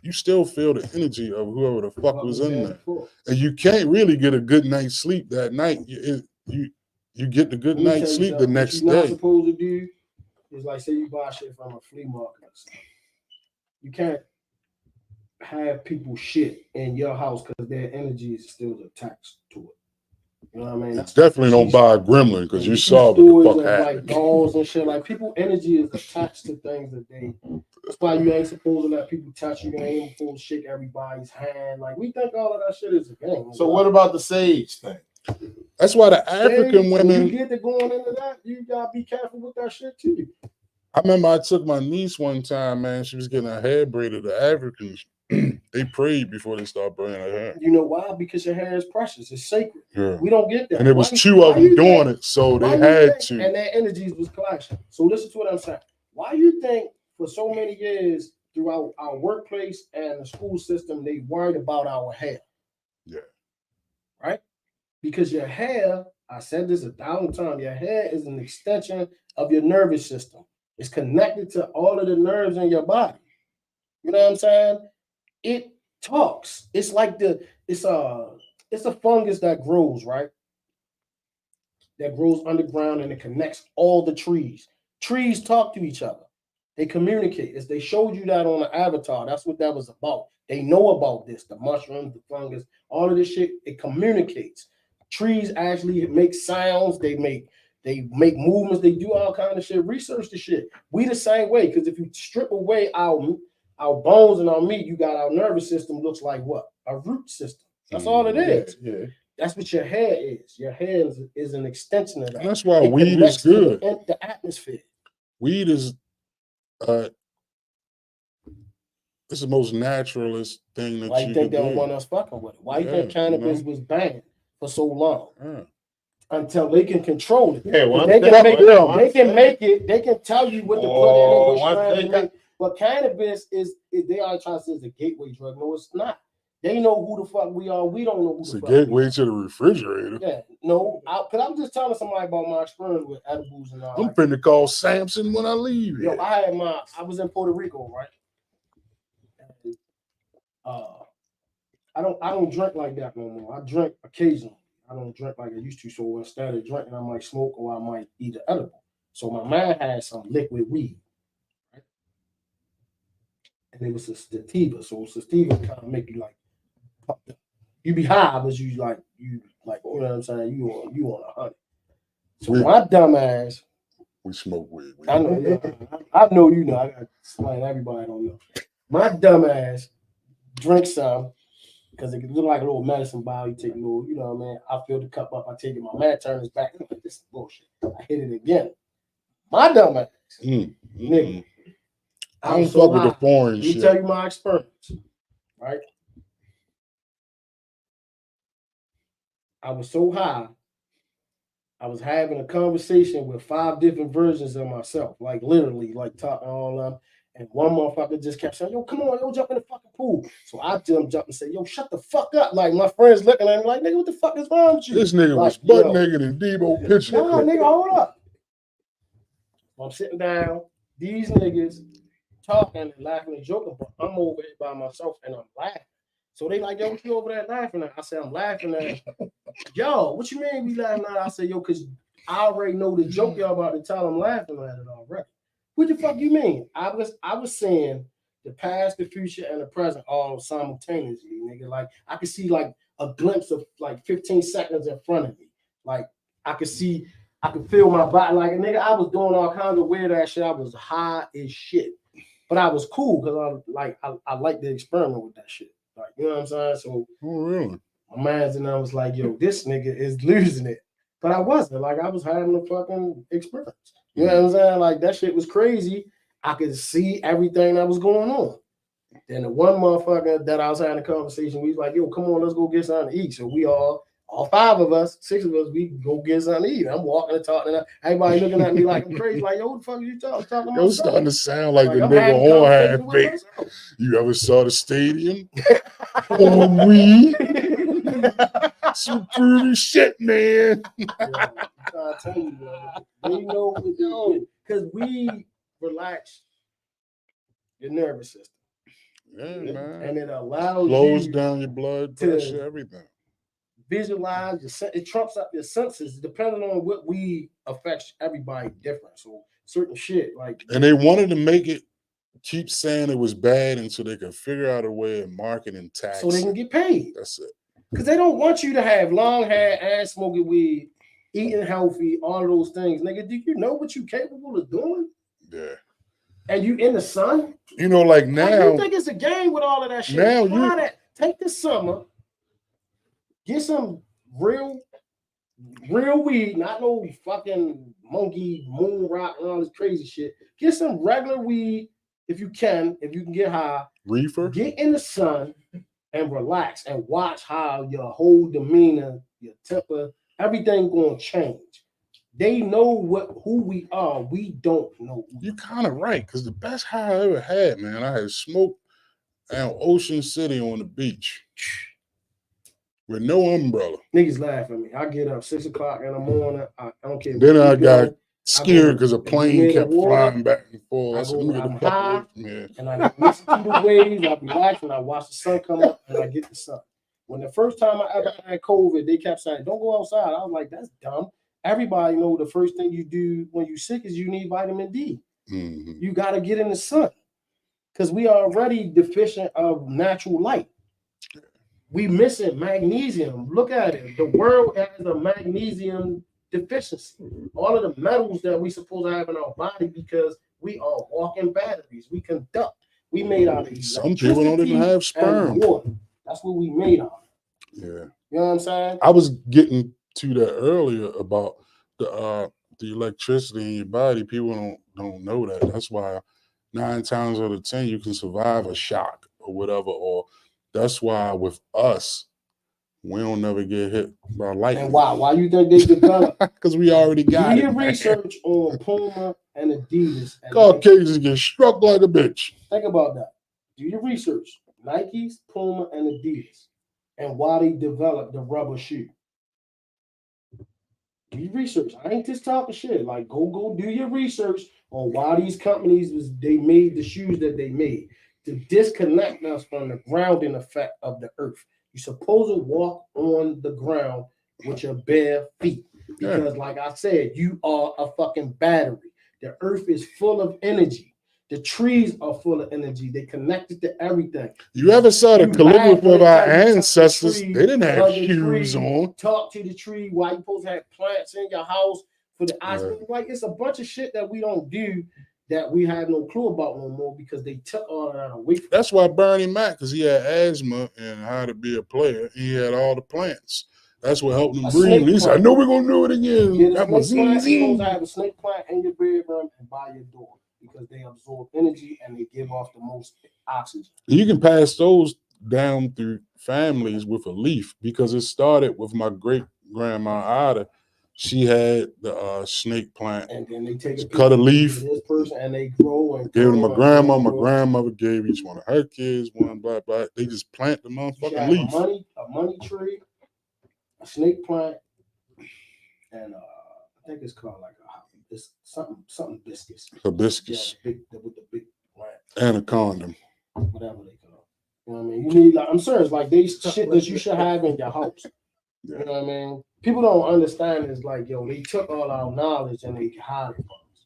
you still feel the energy of whoever the fuck was in there. And you can't really get a good night's sleep that night. You get the good night's sleep the next day. What you're not supposed to do is like, say you buy shit from a flea market or something. You can't have people shit in your house because their energy is still attached to it. You know what I mean? It's definitely don't buy a gremlin because you saw what the fuck happened. Like dolls and shit. Like people energy is attached to things that they. That's why you ain't supposed to let people touch you. You ain't supposed to shake everybody's hand. Like we think all of that shit is a game. So what about the sage thing? That's why the African women. When you get to going into that, you gotta be careful with that shit too. I remember I took my niece one time, man. She was getting her hair braided. The Africans, they prayed before they start braiding her hair. You know why? Because your hair is precious. It's sacred. Yeah. We don't get that. And it was Why- two of why them you doing think- it, so why they you had think- to. And their energies was clashing. So listen to what I'm saying. Why you think for so many years throughout our workplace and the school system, they worried about our hair? Yeah. Right? Because your hair, I said this 1,000 times, your hair is an extension of your nervous system. It's connected to all of the nerves in your body. You know what I'm saying? It talks. It's like it's a fungus that grows, right? That grows underground and it connects all the trees. Trees talk to each other. They communicate. As they showed you that on the Avatar, that's what that was about. They know about this, the mushrooms, the fungus, all of this shit. It communicates. Trees actually make sounds. They make movements. They do all kind of shit. Research the shit. We the same way, because if you strip away our bones and our meat, you got our nervous system looks like what? A root system. That's all it is. Yeah. That's what your hair is. Your hair is an extension of that. And that's why It weed connects is to good. the atmosphere. Weed is it's the most naturalist thing that Why you you think can they don't do. want us fucking with it? Why you Yeah, think cannabis you know. was banned for so long? Yeah. Until they can control it. Yeah, one They can thing- make one they can thing- make it. They can tell you what to put in Oh, it. What once strain they to got- make. But cannabis is they are trying to say it's a gateway drug. No, it's not. They know who the fuck we are. We don't know who It's the a fuck we gateway are. to the refrigerator. Yeah, no, because I'm just telling somebody about my experience with edibles and all. I'm finna call Samson when I leave Yo, here. I was in Puerto Rico, right? And, I don't drink like that no more. I drink occasionally. I don't drink like I used to. So instead of drinking, I might smoke or I might eat an edible. So my man had some liquid weed, right? And it was a sativa. So sativa kind of make you like pumped up. You be high, but you like you know what I'm saying? You on 100. So We- my dumb ass, We smoke weed. I know, yeah, I know you know. I got to explain. Everybody don't know. My dumb ass drink some because it look like a little medicine bottle. You take a little, you know what I mean? I fill the cup up. I take it. My man turns his back. I'm like, this is bullshit. I hit it again. My dumb ass. Nigga. I don't was fuck with the high. foreign Let me shit. tell you my experience, right? I was so high, I was having a conversation with 5 different versions of myself, like literally, like talking all up. And one motherfucker just kept saying, yo, come on, yo, jump in the fucking pool. So I jumped and said, yo, shut the fuck up. Like my friends looking at me like, nigga, what the fuck is wrong with you? This nigga was Like, butt yo. naked in Debo picture. Nah, nigga, hold up. I'm sitting down, these niggas talking and laughing and joking, but I'm over here by myself and I'm laughing. So they like, yo, what you over there laughing at? I said, I'm laughing at, yo, what you mean we laughing at? I said, yo, because I already know the joke y'all about to tell. I'm laughing at it already. What the fuck you mean? I was saying the past, the future, and the present all simultaneously, nigga. Like I could see like a glimpse of like 15 seconds in front of me. Like I could feel my body. Like nigga, I was doing all kinds of weird ass shit. I was high as shit. But I was cool because I like to experiment with that shit. Like, you know what I'm saying? So Oh, really? my man's and I was like, yo, this nigga is losing it. But I wasn't. Like I was having a fucking experience. You know what I'm saying? Like that shit was crazy. I could see everything that was going on. Then the one motherfucker that I was having a conversation, we was like, yo, come on, let's go get something to eat. So we all 5 of us, 6 of us, we go get something to eat. I'm walking and talking, and everybody looking at me like I'm crazy. Like, yo, what the fuck are you talking about? Yo, starting to sound like the I'm nigga having on half conversations with face. myself. You ever saw the stadium? On weed? Some pretty shit, man. I tell you, bro, they know because we relax your nervous system, Yeah, man. and it allows Slows you down your blood to- pressure, everything. visualize it trumps up your senses depending on what we affects everybody different. So certain shit like And they wanted to make it keep saying it was bad until they could figure out a way of marketing tax. so they can get paid That's it. because they don't want you to have long hair and smoking weed, eating healthy, all of those things. Nigga, do you know what you capable of doing? Yeah. And you in the sun? You know, like Like, now, you think it's a game with all of that shit? Now Try you- that. Take this summer, get some real weed, not no fucking monkey, moon rock, and all this crazy shit. Get some regular weed if you can get high. Reefer. Get in the sun and relax and watch how your whole demeanor, your temper, everything gonna change. They know who we are. We don't know. You're kind of right, because the best high I ever had, man, I had smoked out Ocean City on the beach with no umbrella. Niggas laugh at me. I get up 6 o'clock in the morning. I don't care. Then where I we got go. scared because a plane near the kept water, flying back and forth. I said, let me get I'm the fuck high. away from here. And I listen to the waves. I relax and I watch the sun come up and I get the sun. When the first time I ever had COVID, they kept saying, "Don't go outside." I was like, "That's dumb." Everybody know the first thing you do when you're sick is you need vitamin D. Mm-hmm. You got to get in the sun because we are already deficient of natural light. We missing magnesium. Look at it. The world has a magnesium deficiency. All of the metals that we supposed to have in our body because we are walking batteries. We conduct. We made out of Some people don't even have sperm. Water. That's what we made out of. Yeah. You know what I'm saying? I was getting to that earlier about the electricity in your body. People don't know that. That's why 9 times out of 10 you can survive a shock or whatever. Or that's why with us, we don't never get hit by lightning. And why? Why you think they developed? Because we already got Do it. your research on Puma and Adidas. And Caucasians get struck like a bitch. Think about that. Do your research. Nikes, Puma, and Adidas. And why they developed the rubber shoe. Do your research. I ain't just talking shit. Like, go do your research on why these companies they made the shoes that they made to disconnect us from the grounding effect of the earth. You're supposed to walk on the ground with your bare feet. Because, like I said, you are a fucking battery. The earth is full of energy. The trees are full of energy. They connected to everything. You ever saw the You calligraphy laugh of our when they tell you touch the ancestors? tree, They didn't have hug the shoes tree, on. Talk to the tree. Why you supposed to have plants in your house for the oxygen? Like, it's a bunch of shit that we don't do that we have no clue about no more because they took all of that away from us. That's why Bernie Mac, because he had asthma and how to be a player, he had all the plants. That's what helped him A breathe. snake He said, I plant. know we're going to do it again. Get That a was snake plant. You're supposed to easy. have a snake plant in your bedroom and by your door because they absorb energy and they give off the most oxygen. You can pass those down through families with a leaf because it started with my great-grandma Ada. She had the snake plant. And then they take a Cut a leaf. This person and they grow and Gave it to grow my and grandma. grow. My grandmother gave each one of her kids one, blah, blah. They just plant the You should motherfucking have leaf. a money tree, a snake plant, and I think it's called like it's something hibiscus. Hibiscus. Yeah, with the big plant, And a condom. whatever they call it. You know what I mean? You need like I'm serious, like these shit that you should have in your house. Yeah. You know what I mean? People don't understand is like, yo, they took all our knowledge and they hide it from us.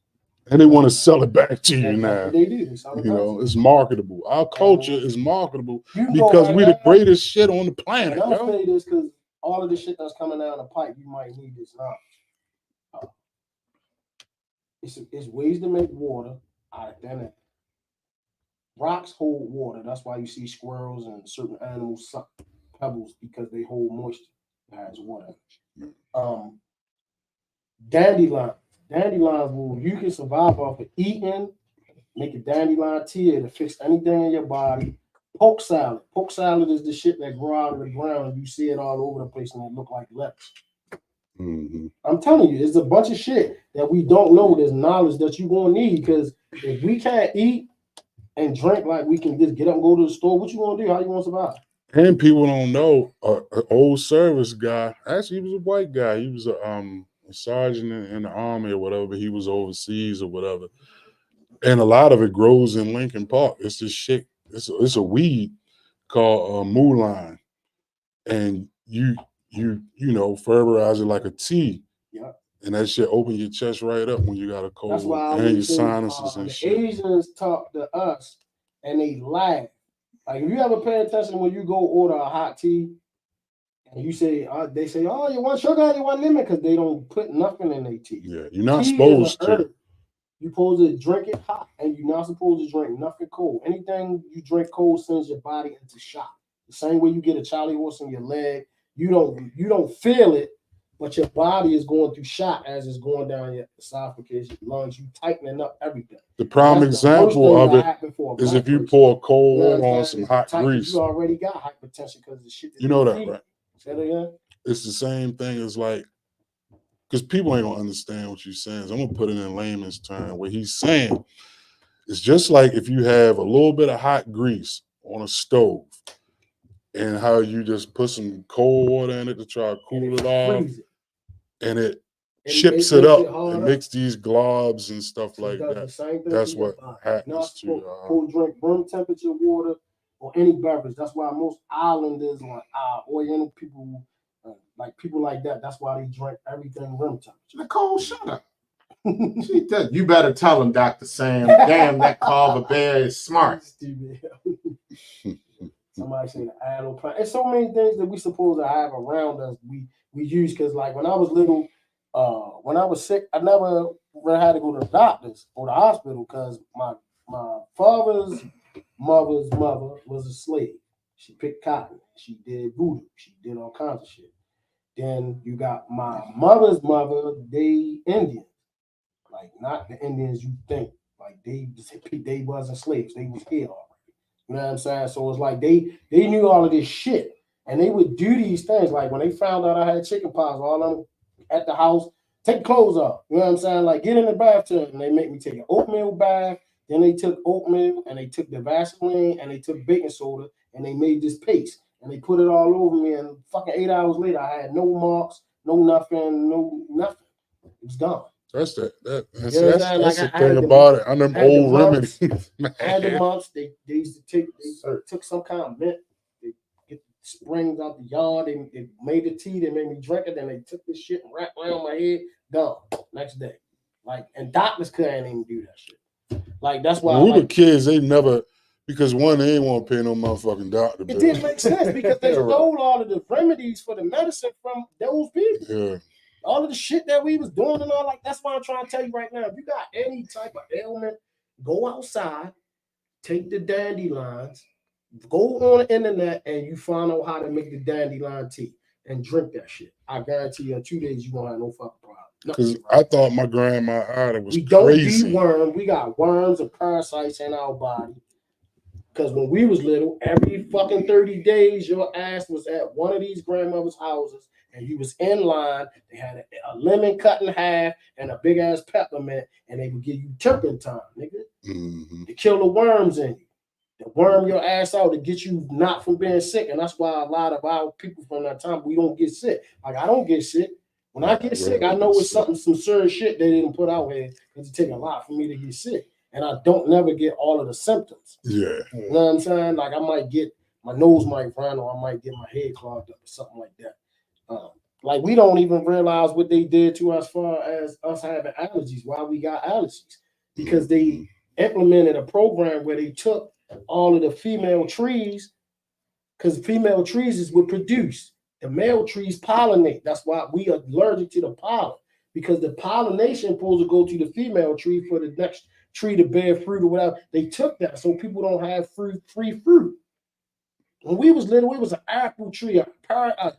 And they want to sell it back to you And that's now. what they do. They sell it You back know, to it's marketable. Our culture is marketable you. You can go because right we the now, greatest shit on the and planet, I'm gonna yo. say this because all of the shit that's coming down the pipe, you might need this knowledge. It's ways to make water out of thin air. Rocks hold water. That's why you see squirrels and certain animals suck pebbles because they hold moisture. It has water. Dandelions. Dandelions you can survive off of eating, make a dandelion tea to fix anything in your body. Poke salad. Poke salad is the shit that grow out of the ground. You see it all over the place and it look like lettuce. Mm-hmm. I'm telling you, it's a bunch of shit that we don't know. There's knowledge that you're gonna need because if we can't eat and drink like we can just get up and go to the store, what you gonna do? How you gonna survive? And people don't know an old service guy. Actually, he was a white guy. He was a sergeant in the army or whatever. But he was overseas or whatever. And a lot of it grows in Lincoln Park. It's this shit. It's a weed called mullein, and you fervorize it like a tea. Yeah. And that shit open your chest right up when you got a cold. That's why I and your always say, sinuses and the shit. Asians talk to us and they laugh. Like if you ever pay attention when you go order a hot tea and you say, they say, oh, you want sugar, you want lemon, because they don't put nothing in their tea. Yeah, you're not Tea supposed is to. herb. You're supposed to drink it hot, and you're not supposed to drink nothing cold. Anything you drink cold sends your body into shock. The same way you get a Charlie horse in your leg, you don't feel it, but your body is going through shock as it's going down your esophagus, your lungs. You tightening up everything. The prime That's the worst example thing of that it happened for a is black if you person. pour You cold know water what I'm on saying? some It's hot tight 'cause grease. You already got hypertension because of the shit. You know that, eat. right? Say that again. It's the same thing as like, because people ain't gonna understand what you're saying. So I'm gonna put it in layman's term. What he's saying is just like if you have a little bit of hot grease on a stove, and how you just put some cold water in it to try to cool it off, Freeze it. and it And chips it it makes up. it It harder. makes these globs and stuff So it like does the that. same thing That's to your what body. happens Not to supposed to drink room temperature water or any beverage. That's why most islanders or Oriental people, like people like that, that's why they drink everything room temperature. Nicole, shut up. You better tell him, Dr. Sam. Damn, that Carver Bear is smart. Stupid. Somebody say the idle plant. There's so many things that we supposed to have around us. We use because like when I was little, when I was sick, I never really had to go to the doctors or the hospital because my father's mother's mother was a slave. She picked cotton. She did voodoo. She did all kinds of shit. Then you got my mother's mother. They Indians, like not the Indians you think. Like they wasn't slaves. They was here already. You know what I'm saying? So it's like they knew all of this shit, and they would do these things. Like when they found out I had chicken pox, all of them at the house, take clothes off. You know what I'm saying? Like get in the bathtub, and they make me take an oatmeal bath. Then they took oatmeal, and they took the Vaseline, and they took baking soda, and they made this paste, and they put it all over me. And fucking 8 hours later, I had no marks, no nothing. It was gone. That's the I thing about it. On them I had the old mumps. remedies. I had the months. They used to took some kind of mint. They get the springs out the yard. They made the tea. They made me drink it. Then they took this shit and wrapped around my head. Gone next day. Like and doctors couldn't even do that shit. Like that's why. When we were like, kids, they never, because one, they didn't want to pay no motherfucking doctor it bill. didn't make sense because they Yeah, right. stole all of the remedies for the medicine from those people. Yeah. All of the shit that we was doing and all like that's why I'm trying to tell you right now. If you got any type of ailment, go outside, take the dandelions, go on the internet, and you find out how to make the dandelion tea and drink that shit. I guarantee you in 2 days you won't have no fucking problem. Because I thought my grandma Ida was we don't crazy. be worm. We got worms and parasites in our body. Because when we was little, every fucking 30 days, your ass was at one of these grandmother's houses and you was in line. They had a lemon cut in half and a big ass peppermint, and they would give you turpentine, nigga, to kill the worms in you, to worm your ass out to get you not from being sick. And that's why a lot of our people from that time, we don't get sick. Like I don't get sick. When I get sick, I know it's some serious shit they didn't put out here because it take a lot for me to get sick. And I don't never get all of the symptoms. Yeah. You know what I'm saying? Like I might get my nose might run or I might get my head clogged up or something like that. Like we don't even realize what they did to us as far as us having allergies, why we got allergies. Because they implemented a program where they took all of the female trees, because female trees is what produce. The male trees pollinate. That's why we are allergic to the pollen. Because the pollination supposed to go to the female tree for the next tree to bear fruit or whatever. They took that so people don't have free fruit. When we was little, it was an apple tree, a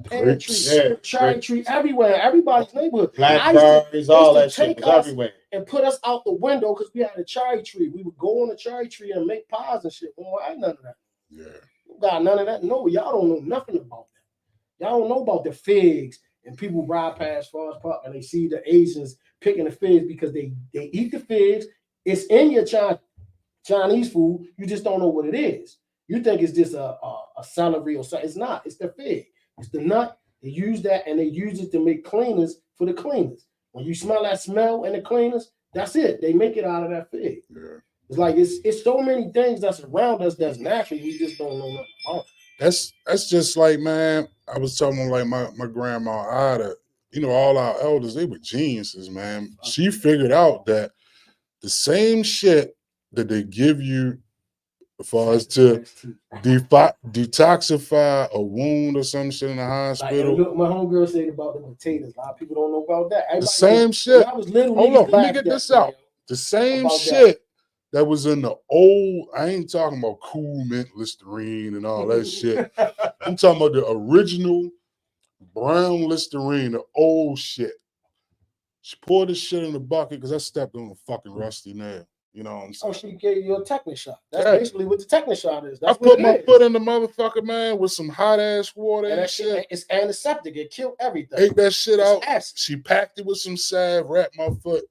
pear tree, cherry tree, everywhere, everybody's neighborhood. Blackberries, all that shit was everywhere. And put us out the window because we had a cherry tree. We would go on the cherry tree and make pies and shit. We don't have none of that. Yeah. You got none of that. No, y'all don't know nothing about that. Y'all don't know about the figs. And people ride past Forest Park and they see the Asians picking the figs because they eat the figs. It's in your Chinese food. You just don't know what it is. You think it's just a celery or something. It's not. It's the fig. It's the nut. They use that and they use it to make cleaners for the cleaners. When you smell that smell in the cleaners, that's it. They make it out of that fig. Yeah. It's like it's so many things that's around us that's natural. We just don't know nothing about. That's just like, man, I was talking like my grandma Ida, all our elders, they were geniuses, man. She figured out that the same shit that they give you as far as to detoxify a wound or some shit in the hospital. Like, my homegirl said about the potatoes. A lot of people don't know about that. The same shit. When I was little, hold on, let me get this out. The same shit that was in the old, I ain't talking about Cool Mint Listerine and all that shit. I'm talking about the original brown Listerine, the old shit. She poured this shit in the bucket because I stepped on a fucking rusty nail. You know what I'm Oh, saying? she gave you a tetanus shot. That's Yeah. basically what the tetanus shot is. I That's put what my it is. foot in the motherfucker, man, with some hot ass water And and that shit, it's antiseptic. It killed everything. ate that shit It's out. acid. She packed it with some salve, wrapped my foot,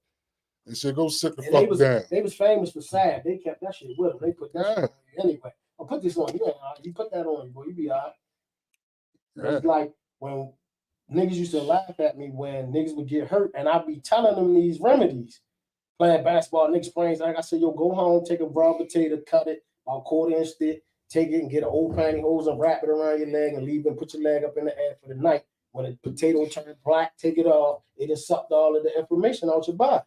and said, "Go sit the And fuck down." they was famous for sad. They kept that shit with them. They put that shit Yeah. on you anyway. I'll put this on you. You put that on you, boy. You be all right. Yeah. It's like when niggas used to laugh at me when niggas would get hurt, and I'd be telling them these remedies. Playing basketball, niggas sprains. Like I said, yo, go home, take a raw potato, cut it, about 1/4 inch thick, take it and get an old pantyhose and wrap it around your leg and leave it and put your leg up in the air for the night. When the potato turned black, take it off. It just sucked all of the information out your body.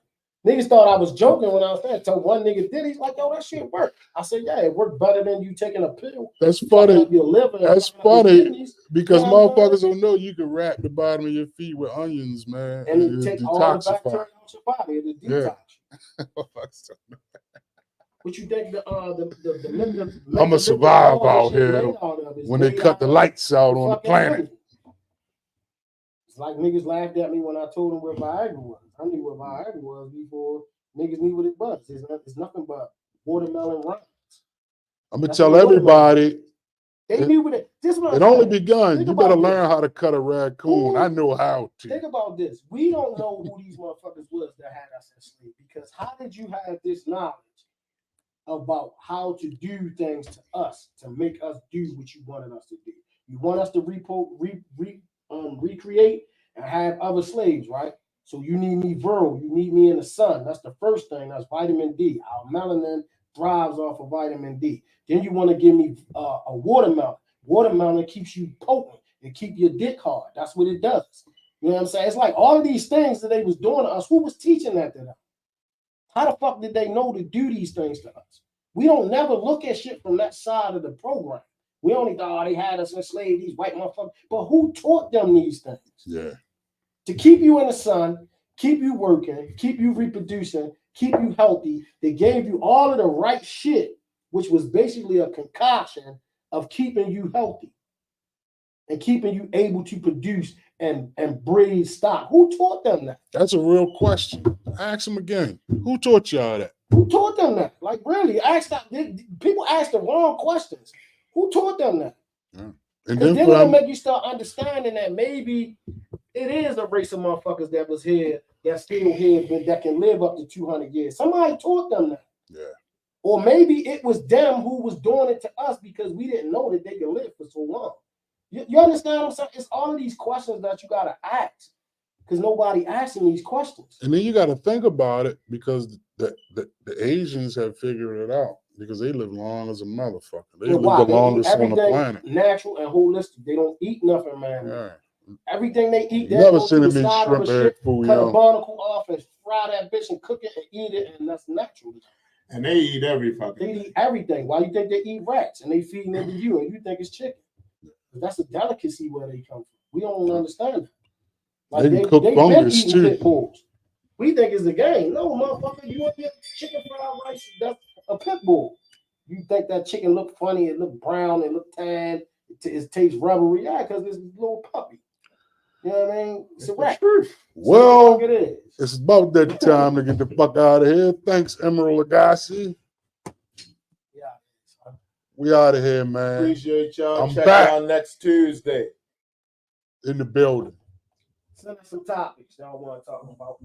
Niggas thought I was joking when I was there. Told one nigga did. He's like, yo, that shit worked. I said, yeah, it worked better than you taking a pill. That's Fucking funny up your liver and That's fucking up your funny. kidneys. because Yeah, motherfuckers don't know you can wrap the bottom of your feet with onions, man, And and it it take all the detoxify. bacteria out your body. It Yeah. detox. Motherfuckers don't know. What you think the I'ma survive all out shit here made out of is when they made cut out the of lights out on the fucking planet. onion. It's like niggas laughed at me when I told them where Viagra was. I knew where Viagra was before niggas knew what it was. It's nothing but watermelon rinds. I'm gonna That's tell what watermelon everybody They It- knew what it. This is what it I'm only saying. begun. Think You better about learn this. how to cut a raccoon. Who- I know how Think to. about this. We don't know who these motherfuckers was that had us enslaved because how did you have this knowledge about how to do things to us to make us do what you wanted us to do? You want us to recreate and have other slaves, right? So you need me virile. You need me in the sun. That's the first thing. That's vitamin D. Our melanin thrives off of vitamin D. Then you want to give me a watermelon. Watermelon keeps you potent. It keep your dick hard. That's what it does. You know what I'm saying? It's like all of these things that they was doing to us. Who was teaching that to them? How the fuck did they know to do these things to us? We don't never look at shit from that side of the program. We only thought they had us enslaved, these white motherfuckers. But who taught them these things? Yeah. To keep you in the sun, keep you working, keep you reproducing, keep you healthy. They gave you all of the right shit, which was basically a concoction of keeping you healthy and keeping you able to produce and breed stock. Who taught them that? That's a real question. Ask them again. Who taught y'all that? Who taught them that? Like really, people ask the wrong questions. Who taught them that? And Because then then it'll from, make you start understanding that maybe it is a race of motherfuckers that was here, that's still here, but that can live up to 200 years. Somebody taught them that. yeah. Or maybe it was them who was doing it to us because we didn't know that they could live for so long. You understand what I'm saying? It's all of these questions that you got to ask because nobody asking these questions. And then you got to think about it because the Asians have figured it out because they live long as a motherfucker. They But live why? the They eat longest on the everything planet. natural and holistic. They don't eat nothing, man. Yeah. Everything they eat, they Never go seen to them the eat side of shrimp a egg shit, food, cut a yo. barnacle off and fry that bitch and cook it and eat it, and that's natural. And they eat every fucking They thing. eat everything. Why you think they eat rats and they feeding it to you and you think it's chicken? That's a delicacy where they come from. We don't understand that. They can cook been fungus, eating too. pit bulls. We think it's a game. No, motherfucker, you want to get chicken fried rice? That's a pit bull. You think that chicken look funny? It look brown. It look tan. It tastes rubbery. Yeah, because it's a little puppy. You know what I mean? It's a rat. Well, it is. it's about that time to get the fuck out of here. Thanks, Emerald Lagasse. Yeah. We out of here, man. Appreciate y'all. I'm Check back. y'all next Tuesday. In the building. Send us some topics y'all want to talk about.